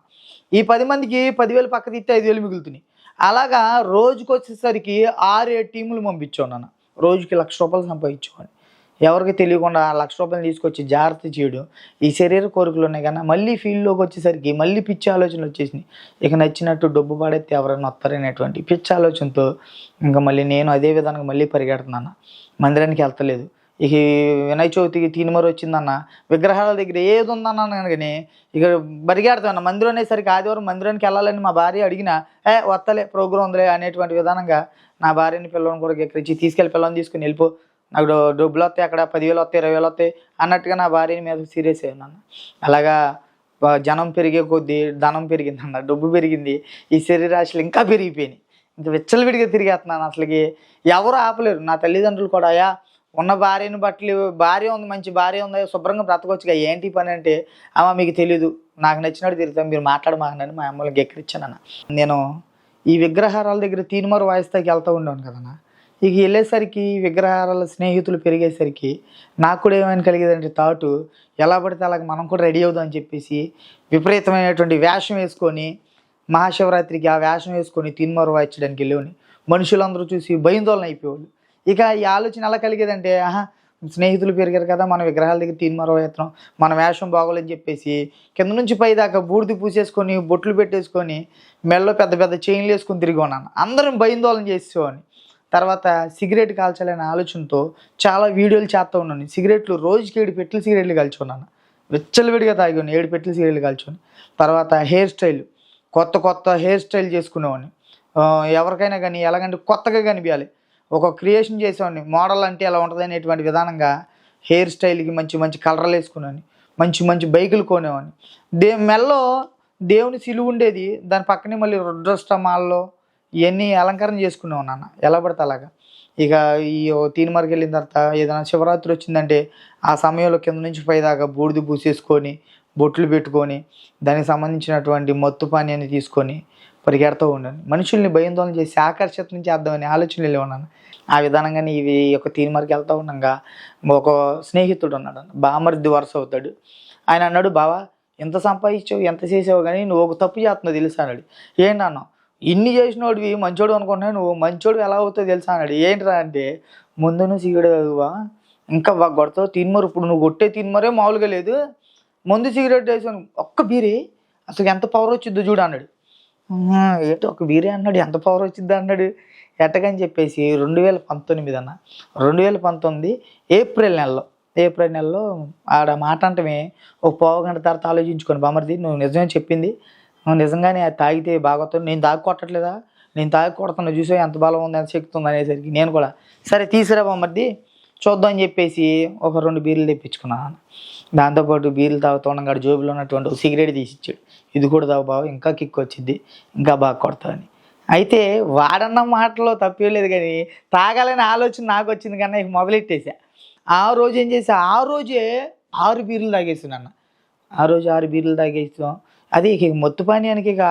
ఈ 10 మందికి 10,000 పక్క తీస్తే 5,000 మిగులుతున్నాయి. అలాగా రోజుకి వచ్చేసరికి 6-7 టీములు పంపించాను. రోజుకి 1,00,000 రూపాయలు సంపాదించేవాడిని. ఎవరికి తెలియకుండా 1,00,000 రూపాయలు తీసుకొచ్చి జాగ్రత్త చేయడం, ఈ శరీర కోరికలు ఉన్నాయి కానీ మళ్ళీ ఫీల్డ్లోకి వచ్చేసరికి మళ్ళీ పిచ్చి ఆలోచనలు వచ్చేసినాయి. ఇక నచ్చినట్టు డబ్బు పడేస్తే ఎవరైనా వస్తారనేటువంటి పిచ్చి ఆలోచనతో ఇంకా మళ్ళీ నేను అదే విధంగా మళ్ళీ పరిగెడుతున్నాను, మందిరానికి వెళ్తలేదు. ఇక వినాయక చవితికి తీన్మార్ వచ్చిందన్న, విగ్రహాల దగ్గర ఏది ఉందన్నాను కానీ ఇక పరిగెడతాను. మందిరం అనేసరికి ఆదివారం మందిరానికి వెళ్ళాలని మా భార్య అడిగినా వస్తలే ప్రోగ్రాం ఉందిలే అనేటువంటి విధానంగా నా భార్యని పిల్లలను కూడా ఎక్కడిచ్చి తీసుకెళ్ళి పిల్లల్ని తీసుకుని వెళ్ళిపో, నాకు డబ్బులు వస్తాయి, అక్కడ 10,000 వస్తాయి, 20,000 వస్తాయి అన్నట్టుగా నా భార్యని మీద సీరియస్ అయ్యాను. అలాగా జనం పెరిగే కొద్దీ ధనం పెరిగిందన్న, డబ్బు పెరిగింది, ఈ శరీరాశలు ఇంకా పెరిగిపోయినాయి. ఇంక విచ్చలవిడిగా తిరిగేస్తున్నాను. అసలుకి ఎవరు ఆపలేరు. నా తల్లిదండ్రులు కూడా ఉన్న భార్యను భార్య ఉంది, మంచి భార్య ఉంది, శుభ్రంగా బ్రతకొచ్చుగా, ఏంటి పని అంటే అమ్మ మీకు తెలీదు, నాకు నచ్చినట్టు తిరుగుతాం, మీరు మాట్లాడమాకనని మా అమ్మకి ఎక్కడిచ్చానన్న. నేను ఈ విగ్రహారాల దగ్గర తీన్మార్ వాయిస్తాకి వెళ్తూ ఉండేవాను కదన్న. ఇక వెళ్ళేసరికి విగ్రహారాల స్నేహితులు పెరిగేసరికి నాకు కూడా ఏమైనా కలిగేదంటే థాటు, ఎలా పడితే అలాగ మనం కూడా రెడీ అవుదాం అని చెప్పేసి విపరీతమైనటువంటి వేషం వేసుకొని మహాశివరాత్రికి ఆ వేషం వేసుకొని తీన్మార్ వాయించడానికి వెళ్ళేవాడిని. మనుషులందరూ చూసి భయాందోళన అయిపోయేవాళ్ళు. ఇక ఈ ఆలోచన ఎలా కలిగేదంటే స్నేహితులు పెరిగారు కదా, మన విగ్రహాల దగ్గర తీన్మార్ వాయిస్తున్నాం, మన వేషం బాగోలేని చెప్పేసి కింద నుంచి పై దాకా బూడిది పూసేసుకొని బొట్లు పెట్టేసుకొని మెడలో పెద్ద పెద్ద చైన్లు వేసుకొని తిరిగి ఉన్నాను. అందరం భయాందోళన చేసేవాడిని. తర్వాత సిగరెట్ కాల్చాలనే ఆలోచనతో చాలా వీడియోలు చేస్తూ ఉన్నాను. సిగరెట్లు రోజుకి 7 పెట్టెలు సిగరెట్లు కాల్చుకున్నాను. విచ్చలవిడిగా తాగాను 7 పెట్టెలు సిగరెట్లు కాల్చుకొని. తర్వాత హెయిర్ స్టైల్, కొత్త హెయిర్ స్టైల్ చేసుకునేవాడిని. ఎవరికైనా కానీ ఎలాగంటే కొత్తగా కనిపించాలి, ఒక క్రియేషన్ చేసేవాడిని. మోడల్ అంటే ఎలా ఉంటుంది అనేటువంటి విధానంగా హెయిర్ స్టైల్కి మంచి కలర్లు వేసుకునేవాడిని. మంచి బైకులు కొనేవాడిని. మెల్లో దేవుని సిలువ ఉండేది, దాని పక్కనే మళ్ళీ రుద్రష్టమాల్లో ఇవన్నీ అలంకరణ చేసుకునేవాడిని అన్న, ఎలా పడితే అలాగా. ఇక ఈ తీన్మార్కి వెళ్ళిన తర్వాత ఏదైనా శివరాత్రి వచ్చిందంటే ఆ సమయంలో కింద నుంచి పైదాకా బూడిద పూసేసుకొని బొట్లు పెట్టుకొని దానికి సంబంధించినటువంటి మత్తు పానీయాన్ని తీసుకొని పరిగెడుతూ ఉన్నాను. మనుషుల్ని భయాందోళన చేసి ఆకర్షితం చేద్దామని ఆలోచనలు ఉన్నాను. ఆ విధానంగానే ఇవి ఒక తీర్మార్కి వెళ్తూ ఉండగా ఒక స్నేహితుడు ఉన్నాడు, బామర్ది వరుస అవుతాడు. ఆయన అన్నాడు, బావా ఎంత సంపాదించావు, ఎంత చేసావు, కానీ నువ్వు ఒక తప్పు చేస్తున్నావు తెలుసా అన్నాడు. ఏంటన్నా, ఇన్ని చేసినోడివి మంచోడు అనుకుంటున్నావు, నువ్వు మంచోడు ఎలా అవుతావు తెలుసా అన్నాడు. ఏంట్రా అంటే, ముందు నువ్వు సిగరెట్ తాగువా, ఇంకా కొడతావు తీన్మారు, ఇప్పుడు నువ్వు కొట్టే తీన్మారే మామూలుగా లేదు, ముందు సిగరెట్ వేసాను ఒక్క బీరే అసలు ఎంత పవర్ వచ్చిద్దో చూడు అన్నాడు. ఏంటో ఒక బీరే అన్నాడు, ఎంత పవర్ వచ్చిద్దా అన్నాడు. ఎట్టకని చెప్పేసి 2019 అన్న, 2019 ఏప్రిల్ నెలలో ఆడ మాట అంటమే ఒక పావు గంట తర్వాత ఆలోచించుకొని, బామర్ది నువ్వు నిజమే చెప్పింది, నువ్వు నిజంగానే అది తాగితే బాగోతావు, నేను తాగి కొట్టట్లేదా, నేను తాగి కొడుతున్నా చూసా ఎంత బలం ఉంది, ఎంత శక్తి ఉంది అనేసరికి నేను కూడా సరే తీసుకురా బామర్ది చూద్దాం అని చెప్పేసి ఒక 2 బీర్లు తెప్పించుకున్నాను. దాంతోపాటు బీర్లు తాగుతుండగా జోబులో ఉన్నటువంటి ఒక సిగరెట్ తీసిచ్చాడు, ఇది కూడా తాగు బావ, ఇంకా కిక్ వచ్చింది, ఇంకా బాగా కొడతావని. అయితే వాడన్న మాటలో తప్పేలేదు, కానీ తాగాలనే ఆలోచన నాకు వచ్చింది కన్నా ఇక మొదలెట్టేసా. ఆ రోజు ఏం చేసా, ఆ రోజే 6 బీర్లు తాగేసాను. ఆ రోజు 6 బీర్లు తాగేసాం. అది ఇక మత్తు పానీయానికి ఇక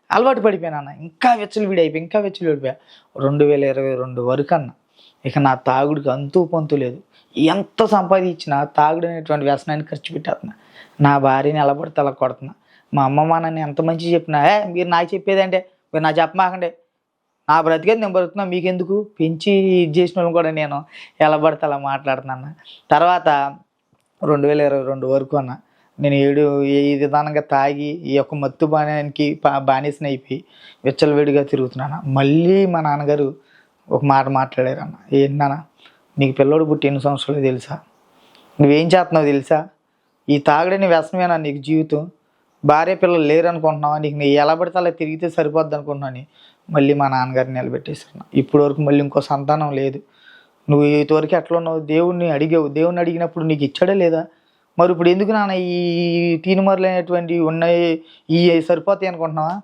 అలవాటు పడిపోయాను. ఇంకా విచ్చలవిడిపోయా 2022 వరకు ఇక నా తాగుడికి అంతు పొంతు లేదు. ఎంత సంపాదించినా తాగుడు అనేటువంటి వ్యసనాన్ని ఖర్చు పెట్టేస్తున్నా. నా భార్యని ఎలా పడితే అలా కొడుతున్నా. మా అమ్మమ్మ నన్ను ఎంత మంచి చెప్పినా, మీరు నాకు చెప్పేదంటే మీరు నాకు చెప్పమాకండి, నా బ్రతికేది నేను బ్రతుకున్నా, మీకెందుకు, పెంచి ఇది చేసిన వాళ్ళని కూడా నేను ఎలా పడితే అలా మాట్లాడుతున్నాను. తర్వాత 2022 వరకు నేను ఈ విధానంగా తాగి ఈ యొక్క మత్తు పానీయానికి బానిసని అయిపోయి విచ్చలవిడిగా తిరుగుతున్నాను. మళ్ళీ మా నాన్నగారు ఒక మాట మాట్లాడారన్న, ఏంటన్నా నీకు పిల్లోడు పుట్టి ఎన్ని సంవత్సరాలు తెలుసా, నువ్వేం చేస్తున్నావు తెలుసా, ఈ తాగడని వ్యసనమేనా నీకు జీవితం, భార్య పిల్లలు లేరు అనుకుంటున్నావా, నీకు నీ ఎలా పడితే అలా తిరిగితే సరిపోద్ది అనుకుంటున్నాను. మళ్ళీ మా నాన్నగారిని నిలబెట్టేసాను. ఇప్పటి వరకు మళ్ళీ ఇంకో సంతానం లేదు. నువ్వు ఇంతవరకు ఎట్లా ఉన్నావు, దేవుడిని అడిగావు, దేవుడిని అడిగినప్పుడు నీకు ఇచ్చాడా లేదా, మరి ఇప్పుడు ఎందుకు నాన్న ఈ తీనుమరులైనటువంటి ఉన్నాయి ఈ సరిపోతాయి అనుకుంటున్నావా,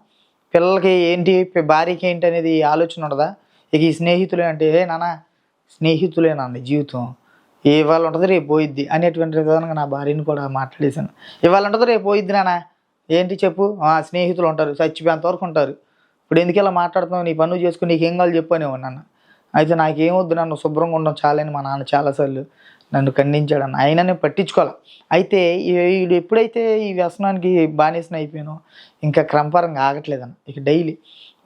పిల్లలకి ఏంటి భార్యకి ఏంటి అనేది ఆలోచన ఉండదా, ఇక ఈ స్నేహితులే అంటే నాన్న స్నేహితులేనండి జీవితం, ఇవాళ ఉంటుంది రేపు పోయిద్ది అనేటువంటి విధానంగా నా భార్యని కూడా మాట్లాడేశాను. ఇవాళ ఉంటుంది రేపు పోయిద్ది నాన్న, ఏంటి చెప్పు, స్నేహితులు ఉంటారు చచ్చిపోయేంత వరకు ఉంటారు, ఇప్పుడు ఎందుకు ఇలా మాట్లాడుతున్నావు, నీ పనులు చేసుకుని నీకేం కావాలి చెప్పు అనేవాడు నాన్న. అయితే నాకేమొద్దు, నన్ను శుభ్రంగా ఉండడం చాలని మా నాన్న చాలాసార్లు నన్ను ఖండించాడు అయినా నేను పట్టించుకోవాలి. అయితే వీడు ఎప్పుడైతే ఈ వ్యసనానికి బానిసన అయిపోయానో ఇంకా క్రమపరంగా ఆగట్లేదన్న. ఇక డైలీ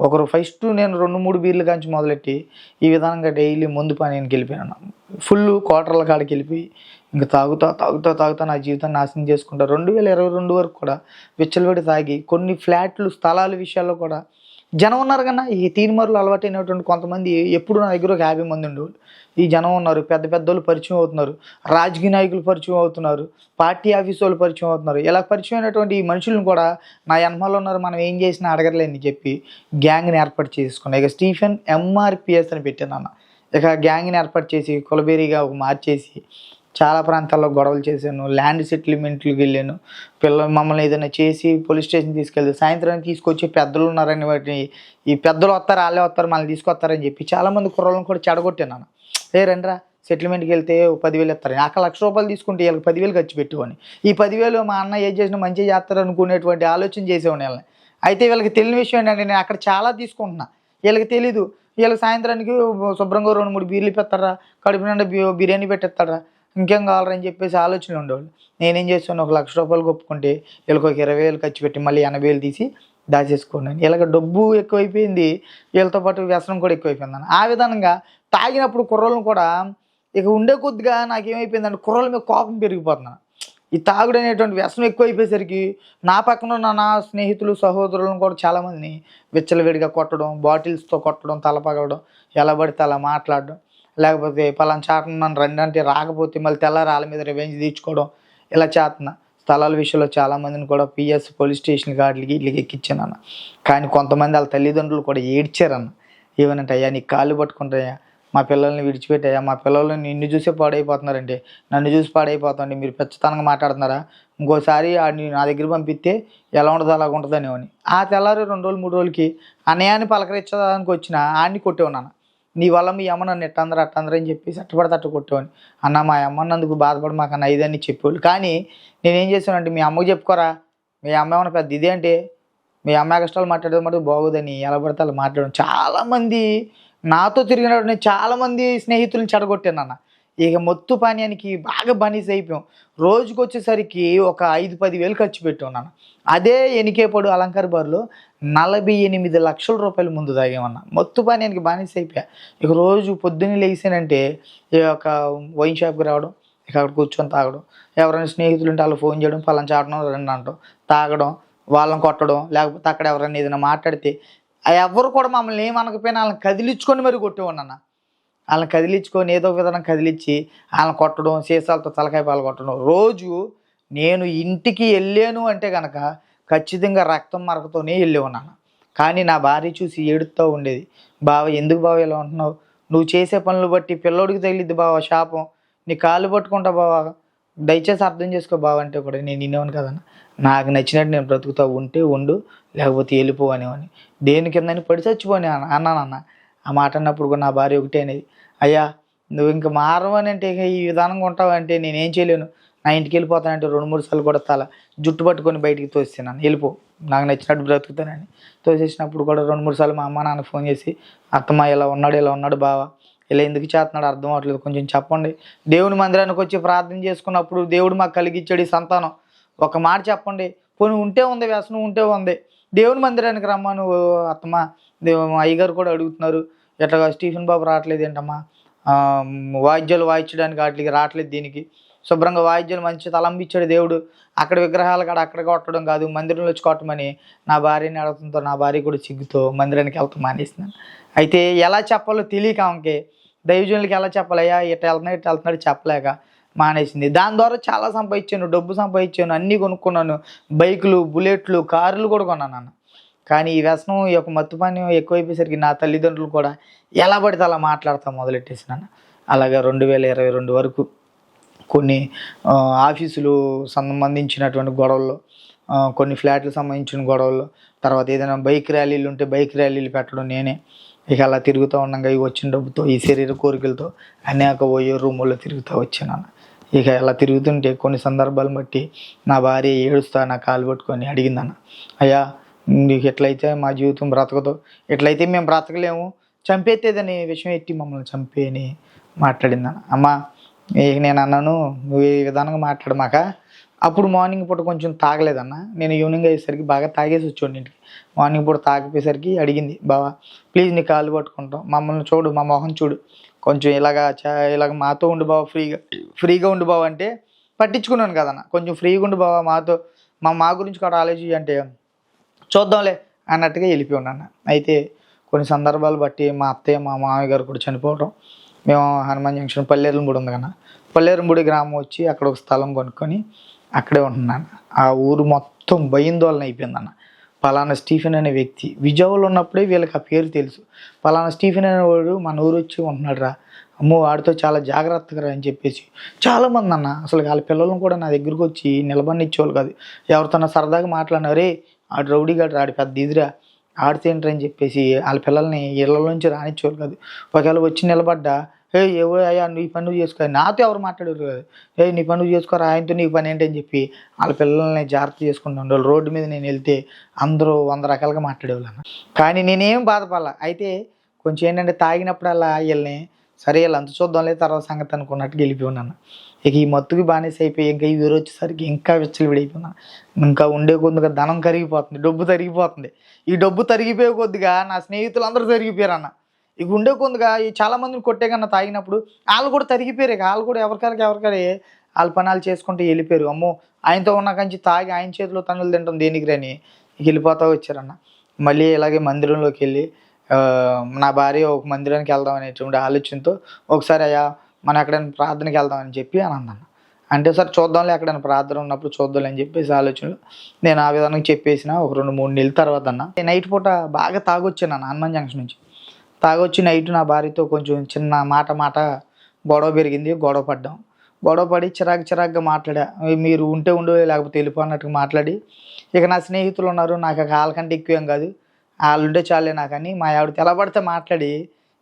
ఒకరు ఫస్ట్ నేను 2-3 బీర్లు కాంచి మొదలెట్టి ఈ విధంగా డైలీ ముందు పానీయానికి వెళ్ళిపోయాను. ఫుల్ క్వార్టర్ల కాడికి వెళ్ళిపోయి ఇంకా తాగుతా నా జీవితాన్ని నాశనం చేసుకుంటా. 2022 వరకు కూడా విచ్చలవిడి తాగి కొన్ని ఫ్లాట్లు స్థలాల విషయాల్లో కూడా జనం ఉన్నారు కన్నా ఈ తీన్మార్లు అలవాటైనటువంటి కొంతమంది ఎప్పుడు నా దగ్గర ఒక 50 మంది ఉండేవాళ్ళు. ఈ జనం ఉన్నారు, పెద్ద పెద్దోళ్ళు పరిచయం అవుతున్నారు, రాజకీయ నాయకులు పరిచయం అవుతున్నారు, పార్టీ ఆఫీస్ వాళ్ళు పరిచయం అవుతున్నారు. ఇలా పరిచయం అయినటువంటి ఈ మనుషులను కూడా నా ఎనమాలో ఉన్నారు, మనం ఏం చేసినా అడగలేని చెప్పి గ్యాంగ్ని ఏర్పాటు చేసుకున్నాను. ఇక స్టీఫెన్ MRPS అని పెట్టాను. ఇక గ్యాంగ్ని ఏర్పాటు చేసి కులబేరీగా ఒక మార్చేసి చాలా ప్రాంతాల్లో గొడవలు చేశాను, ల్యాండ్ సెటిల్మెంట్లకు వెళ్ళాను. మమ్మల్ని ఏదైనా చేసి పోలీస్ స్టేషన్ తీసుకెళ్తే సాయంత్రానికి తీసుకొచ్చి పెద్దలు ఉన్నారని వాటిని ఈ పెద్దలు వస్తారు వాళ్ళే వస్తారు మనల్ని తీసుకొస్తారని చెప్పి చాలామంది కుర్రలను కూడా చెడగొట్టాను. రండిరా సెటిల్మెంట్కి వెళ్తే 10,000 ఇస్తారు, అక్కడ ₹1,00,000 తీసుకుంటే వీళ్ళకి 10,000 ఖర్చు పెట్టుకొని ఈ 10,000 మా అన్న ఏం చేసినా మంచిగా చేస్తారు అనుకునేటువంటి ఆలోచన చేసేవాడిని వీళ్ళని. అయితే వీళ్ళకి తెలియని విషయం ఏంటంటే నేను అక్కడ చాలా తీసుకుంటున్నా, వీళ్ళకి తెలీదు. వీళ్ళకి సాయంత్రానికి శుభ్రంగా 2-3 బీర్లు పెడతారా, కడుపు నిండా బిర్యానీ పెట్టేస్తారా, ఇంకేం కావాలని చెప్పేసి ఆలోచనలు ఉండేవాళ్ళు. నేనేం చేస్తాను, ఒక ₹1,00,000 ఒప్పుకుంటే వీళ్ళకి ఒక 20,000 ఖర్చు పెట్టి మళ్ళీ 80,000 తీసి దాచేసుకోండి. ఇలాగ డబ్బు ఎక్కువైపోయింది, వీళ్ళతో పాటు వ్యసనం కూడా ఎక్కువైపోయింది. ఆ విధంగా తాగినప్పుడు కుర్రోళ్ళను కూడా ఇక ఉండే కొద్దిగా నాకేమైపోయిందంటే కుర్రోళ్ళ మీద కోపం పెరిగిపోతున్నాను. ఈ తాగుడు అనేటువంటి వ్యసనం ఎక్కువైపోయేసరికి నా పక్కన ఉన్న నా స్నేహితులు సహోదరులను కూడా చాలామందిని విచ్చలవిడిగా కొట్టడం, బాటిల్స్తో కొట్టడం, తలపగలడం, ఎలా పడితే అలా మాట్లాడడం, లేకపోతే పలానా చాటను నన్ను రండి అంటే రాకపోతే మళ్ళీ తెల్లారి వాళ్ళ మీద రివెంజ్ తీర్చుకోవడం, ఇలా చేస్తున్నా. స్థలాల విషయంలో చాలామందిని కూడా PS పోలీస్ స్టేషన్ వాటికి వీటికి ఎక్కించాను. కానీ కొంతమంది వాళ్ళ తల్లిదండ్రులు కూడా ఏడ్చారన్న. ఏమనంటే అయ్యా నీకు కాళ్ళు పట్టుకుంటాయా, మా పిల్లల్ని విడిచిపెట్టాయా, మా పిల్లల్ని నిన్ను చూసే పాడైపోతున్నారంటే, నన్ను చూసి పాడైపోతాండి, మీరు పెచ్చతనంగా మాట్లాడుతున్నారా, ఇంకోసారి ఆడిని నా దగ్గర పంపిస్తే ఎలా ఉండదో అలాగ ఉంటుందని అని. ఆ తెల్లారి 2 రోజులు 3 రోజులకి అన్నయాన్ని పలకరించడానికి వచ్చిన ఆడిని కొట్టేవున్నాను. నీ వల్ల మీ అమ్మ నన్ను ఎట్టందరు అట్టందరు అని చెప్పేసి అట్టపడితే అట్ట కొట్టేవాడిని. అన్న మా అమ్మన్నందుకు బాధపడి మాకన్నా ఇదని చెప్పేవాళ్ళు. కానీ నేనేం చేశానంటే, మీ అమ్మకు చెప్పుకోరా, మీ అమ్మ ఏమన్నా పెద్ద ఇదే అంటే, మీ అమ్మ కష్టాలు మాట్లాడేది మటుకు బాగోదని ఎలా పడితే అలా మాట్లాడడం. చాలామంది నాతో తిరిగినప్పుడు చాలామంది స్నేహితులను చెడగొట్టానన్న. ఇక మొత్తు పానీయానికి బాగా బానిస అయిపోయాం. రోజుకొచ్చేసరికి ఒక 5-10 వేలు ఖర్చు పెట్టాం. అదే ఎనికేపడు అలంకార బార్లో 48 లక్షల రూపాయలు ముందు తాగామన్న. మొత్తు పానీయానికి బానిస అయిపోయా. ఇక రోజు పొద్దున్నే లేచానంటే ఈ యొక్క వైన్ షాప్కి రావడం, ఇక అక్కడ కూర్చొని తాగడం, ఎవరైనా స్నేహితులు ఉంటే వాళ్ళు ఫోన్ చేయడం, పలానా చాటడం రండి అంటాం, తాగడం, వాళ్ళని కొట్టడం, లేకపోతే అక్కడ ఎవరైనా ఏదైనా మాట్లాడితే ఎవరు కూడా మమ్మల్ని ఏమనకపోయినా వాళ్ళని కదిలించుకొని మరి కొట్టేవాడిని. వాళ్ళని కదిలించుకొని ఏదో ఒక విధానం కదిలించి వాళ్ళని కొట్టడం, సీసాలతో తలకాయ పాలు కొట్టడం. రోజు నేను ఇంటికి వెళ్ళాను అంటే కనుక ఖచ్చితంగా రక్తం మరకతోనే వెళ్ళేవాడిని. కానీ నా భార్య చూసి ఏడుస్తూ ఉండేది. బావ ఎందుకు బావ ఇలా ఉంటున్నావు, నువ్వు చేసే పనులు బట్టి పిల్లోడికి తగిలిద్ది బావ శాపం, నీ కాళ్ళు పట్టుకుంటా బావ, దయచేసి అర్థం చేసుకో బావ అంటే కూడా నేను వినేవాను కదన్న. నాకు నచ్చినట్టు నేను బ్రతుకుతా, ఉంటే ఉండు లేకపోతే వెళ్ళిపో అనేవాడిని. దేని కిందని పడి చచ్చిపోని అన్నానన్న. ఆ మాట అన్నప్పుడు కూడా నా భార్య ఒకటే అనేది, అయ్యా నువ్వు ఇంక మారవని అంటే ఇక ఈ విధానంగా ఉంటావంటే నేనేం చేయలేను, నా ఇంటికి వెళ్ళిపోతానంటే 2-3 సార్లు కూడా జుట్టు పట్టుకొని బయటికి తోసేసాను, వెళ్ళిపో నాకు నచ్చినట్టు బ్రతుకుతానని. తోసేసినప్పుడు కూడా 2-3 సార్లు మా అమ్మ నాన్న ఫోన్ చేసి, అత్తమ్మ ఇలా ఉన్నాడు బావ, ఇలా ఎందుకు చేస్తున్నాడు అర్థం అవ్వట్లేదు, కొంచెం చెప్పండి. దేవుని మందిరానికి వచ్చి ప్రార్థన చేసుకున్నప్పుడు దేవుడు మాకు కలిగించాడు ఈ సంతానం, ఒక మాట చెప్పండి. పోనీ ఉంటే ఉంది వ్యసనం, ఉంటే ఉంది, దేవుని మందిరానికి రమ్మా నువ్వు అత్తమ్మ, అయ్యగారు కూడా అడుగుతున్నారు, ఎట్లా స్టీఫెన్ బాబు రావట్లేదు ఏంటమ్మా, వాయిద్యాలు వాయించడానికి వాటికి రావట్లేదు, దీనికి శుభ్రంగా వాయిద్యాలు మంచి తలంపిచ్చాడు దేవుడు, అక్కడ విగ్రహాలు కాడ అక్కడ కొట్టడం కాదు మందిరంలో వచ్చి కొట్టమని నా భార్యని అడుగుతుందో నా భార్య కూడా సిగ్గుతో మందిరానికి వెళ్తాం మానేసినాను. అయితే ఎలా చెప్పాలో తెలియక ఆమెకి, దైవజనులకి ఎలా చెప్పాలయ్యా ఇట్లా వెళ్తున్నాడు చెప్పలేక మానేసింది. దాని ద్వారా చాలా సంపాదించాను, డబ్బు సంపాదించాను, అన్నీ కొనుక్కున్నాను, బైకులు, బుల్లెట్లు, కార్లు కూడా కొన్నాను. కానీ ఈ వ్యసనం, ఈ యొక్క మత్తుపానీయం ఎక్కువైపోయేసరికి నా తల్లిదండ్రులు కూడా ఎలా పడితే అలా మాట్లాడతా మొదలెట్టేసినాను. అలాగా 2022 వరకు కొన్ని ఆఫీసులు సంబంధించినటువంటి గొడవల్లో, కొన్ని ఫ్లాట్లకు సంబంధించిన గొడవల్లో, తర్వాత ఏదైనా బైక్ ర్యాలీలు ఉంటే బైక్ ర్యాలీలు పెట్టడం నేనే. ఇక అలా తిరుగుతూ ఉండగా ఈ వచ్చిన డబ్బుతో, ఈ శరీర కోరికలతో అనేక ఓయో రూముల్లో తిరుగుతూ వచ్చాను. ఇక అలా తిరుగుతుంటే కొన్ని సందర్భాలను బట్టి నా భార్య ఏడుస్తా నా కాలు పట్టుకొని అడిగిందన్న, అయ్యా నీకు ఎట్లయితే మా జీవితం బ్రతకదు, ఎట్లయితే మేము బ్రతకలేము, చంపేత్తేదని విషయం ఎత్తి మమ్మల్ని చంపేని మాట్లాడిందన్న. అమ్మ ఇక నేను అన్నాను, నువ్వు ఈ విధానంగా మాట్లాడమాక, అప్పుడు మార్నింగ్ పూట కొంచెం తాగలేదన్న, నేను ఈవినింగ్ అయ్యేసరికి బాగా తాగేసి వచ్చాను ఇంటికి. మార్నింగ్ పూట తాగిపోయేసరికి అడిగింది, బావా ప్లీజ్ నీ కాళ్ళు పట్టుకుంటాం, మమ్మల్ని చూడు, మా మొహం చూడు, కొంచెం ఇలాగ మాతో ఉండు బావ, ఫ్రీగా ఉండు బావ అంటే పట్టించుకున్నాను కదన్న, కొంచెం ఫ్రీగా ఉండు బావ మాతో, మా గురించి కూడా ఆలోచించి అంటే చూద్దాంలే అన్నట్టుగా వెళ్ళిపోయి ఉన్నాను. అయితే కొన్ని సందర్భాలు బట్టి మా అత్తయ్య మా మామయ్య గారు కూడా చనిపోవడం, మేము హనుమాన్ జంక్షన్ పల్లేరుంబుడి ఉంది కన్నా, పల్లేరుంబుడి గ్రామం వచ్చి అక్కడ ఒక స్థలం కొనుక్కొని అక్కడే ఉంటున్నాను. ఆ ఊరు మొత్తం భయందోళన అయిపోయిందన్న. పలానా స్టీఫెన్ అనే వ్యక్తి విజయవాడలో ఉన్నప్పుడే వీళ్ళకి ఆ పేరు తెలుసు, పలానా స్టీఫెన్ అనేవాడు మన ఊరు వచ్చి ఉంటున్నాడు రా, అమ్మో వాడితో చాలా జాగ్రత్తగా అని చెప్పేసి చాలామంది అన్న, అసలు వాళ్ళ పిల్లలను కూడా నా దగ్గరకు వచ్చి నిలబడినిచ్చేవాళ్ళు కాదు. ఎవరితోన్నా సరదాగా మాట్లాడినారే ఆడు రౌడీ గాడు, ఆడి పెద్ద ఇదిరా, ఆడితే ఏంటని చెప్పేసి వాళ్ళ పిల్లల్ని ఇళ్ళలోంచి రానిచ్చేవాళ్ళు కాదు. ఒకవేళ వచ్చి నిలబడ్డా, ఎవరు అయ్యా నీ పని నువ్వు చేసుకో, నాతో ఎవరు మాట్లాడేవారు కాదు, నీ పని నువ్వు చేసుకోరా, ఆయనతో నీకు పని ఏంటని చెప్పి వాళ్ళ పిల్లల్ని జాగ్రత్త చేసుకుంటూ ఉండేవాళ్ళు. రోడ్డు మీద నేను వెళ్తే అందరూ 100 రకాలుగా మాట్లాడేవాళ్ళు అన్న. కానీ నేనేం బాధపడాల. అయితే కొంచెం ఏంటంటే తాగినప్పుడల్లా వీళ్ళని సరే వీళ్ళు అంత చూద్దాంలే తర్వాత సంగతి అనుకున్నట్టుగా వెళ్ళిపోయి ఉన్నాను. ఇక ఈ మత్తుకి బానిస అయిపోయి ఇంకా ఈ ఊరు వచ్చేసరికి ఇంకా విచ్చలవిడైపోయినాను. ఇంకా ఉండే కొద్దిగా ధనం కరిగిపోతుంది, డబ్బు తరిగిపోతుంది. ఈ డబ్బు తరిగిపోయే కొద్దిగా నా స్నేహితులు అందరూ తరిగిపోయారు అన్న. ఇక ఉండే కొద్దిగా ఈ చాలామందిని కొట్టే కన్నా తాగినప్పుడు వాళ్ళు కూడా తరిగిపోయారు. ఇక వాళ్ళు కూడా ఎవరికారికి వాళ్ళ పనాలు చేసుకుంటూ వెళ్ళిపోయారు. అమ్మో ఆయనతో ఉన్న కంచి తాగి ఆయన చేతిలో తన్నులు తింటాం దేనికి రాని ఇక వెళ్ళిపోతూ వచ్చారన్న. మళ్ళీ ఇలాగే మందిరంలోకి వెళ్ళి నా భార్య ఒక మందిరానికి వెళ్దాం అనేటువంటి ఆలోచనతో ఒకసారి అయ్యా మనం ఎక్కడైనా ప్రార్థనకి వెళ్దామని చెప్పి అని అన్నాను. అంటే సార్ చూద్దాంలే ఎక్కడైనా ప్రార్థన ఉన్నప్పుడు చూద్దాం అని చెప్పేసి ఆలోచనలు నేను ఆ విధానంగా చెప్పేసిన. ఒక 2-3 నెలల తర్వాత అన్న నైట్ పూట బాగా తాగొచ్చాను అన్న హనుమాన్ జంక్షన్ నుంచి. తాగొచ్చి నైట్ నా భార్యతో కొంచెం చిన్న మాట గొడవ పెరిగింది. గొడవ పడ్డాం. గొడవ పడి చిరాకుగా మాట్లాడా, మీరు ఉంటే ఉండు లేకపోతే వెళ్ళిపో అన్నట్టుగా మాట్లాడి, ఇక నా స్నేహితులు ఉన్నారు, నాకు వాళ్ళకంటే ఎక్కువేం కాదు, వాళ్ళు ఉంటే చాలే నాకని మా ఆవిడ తెలబడితే మాట్లాడి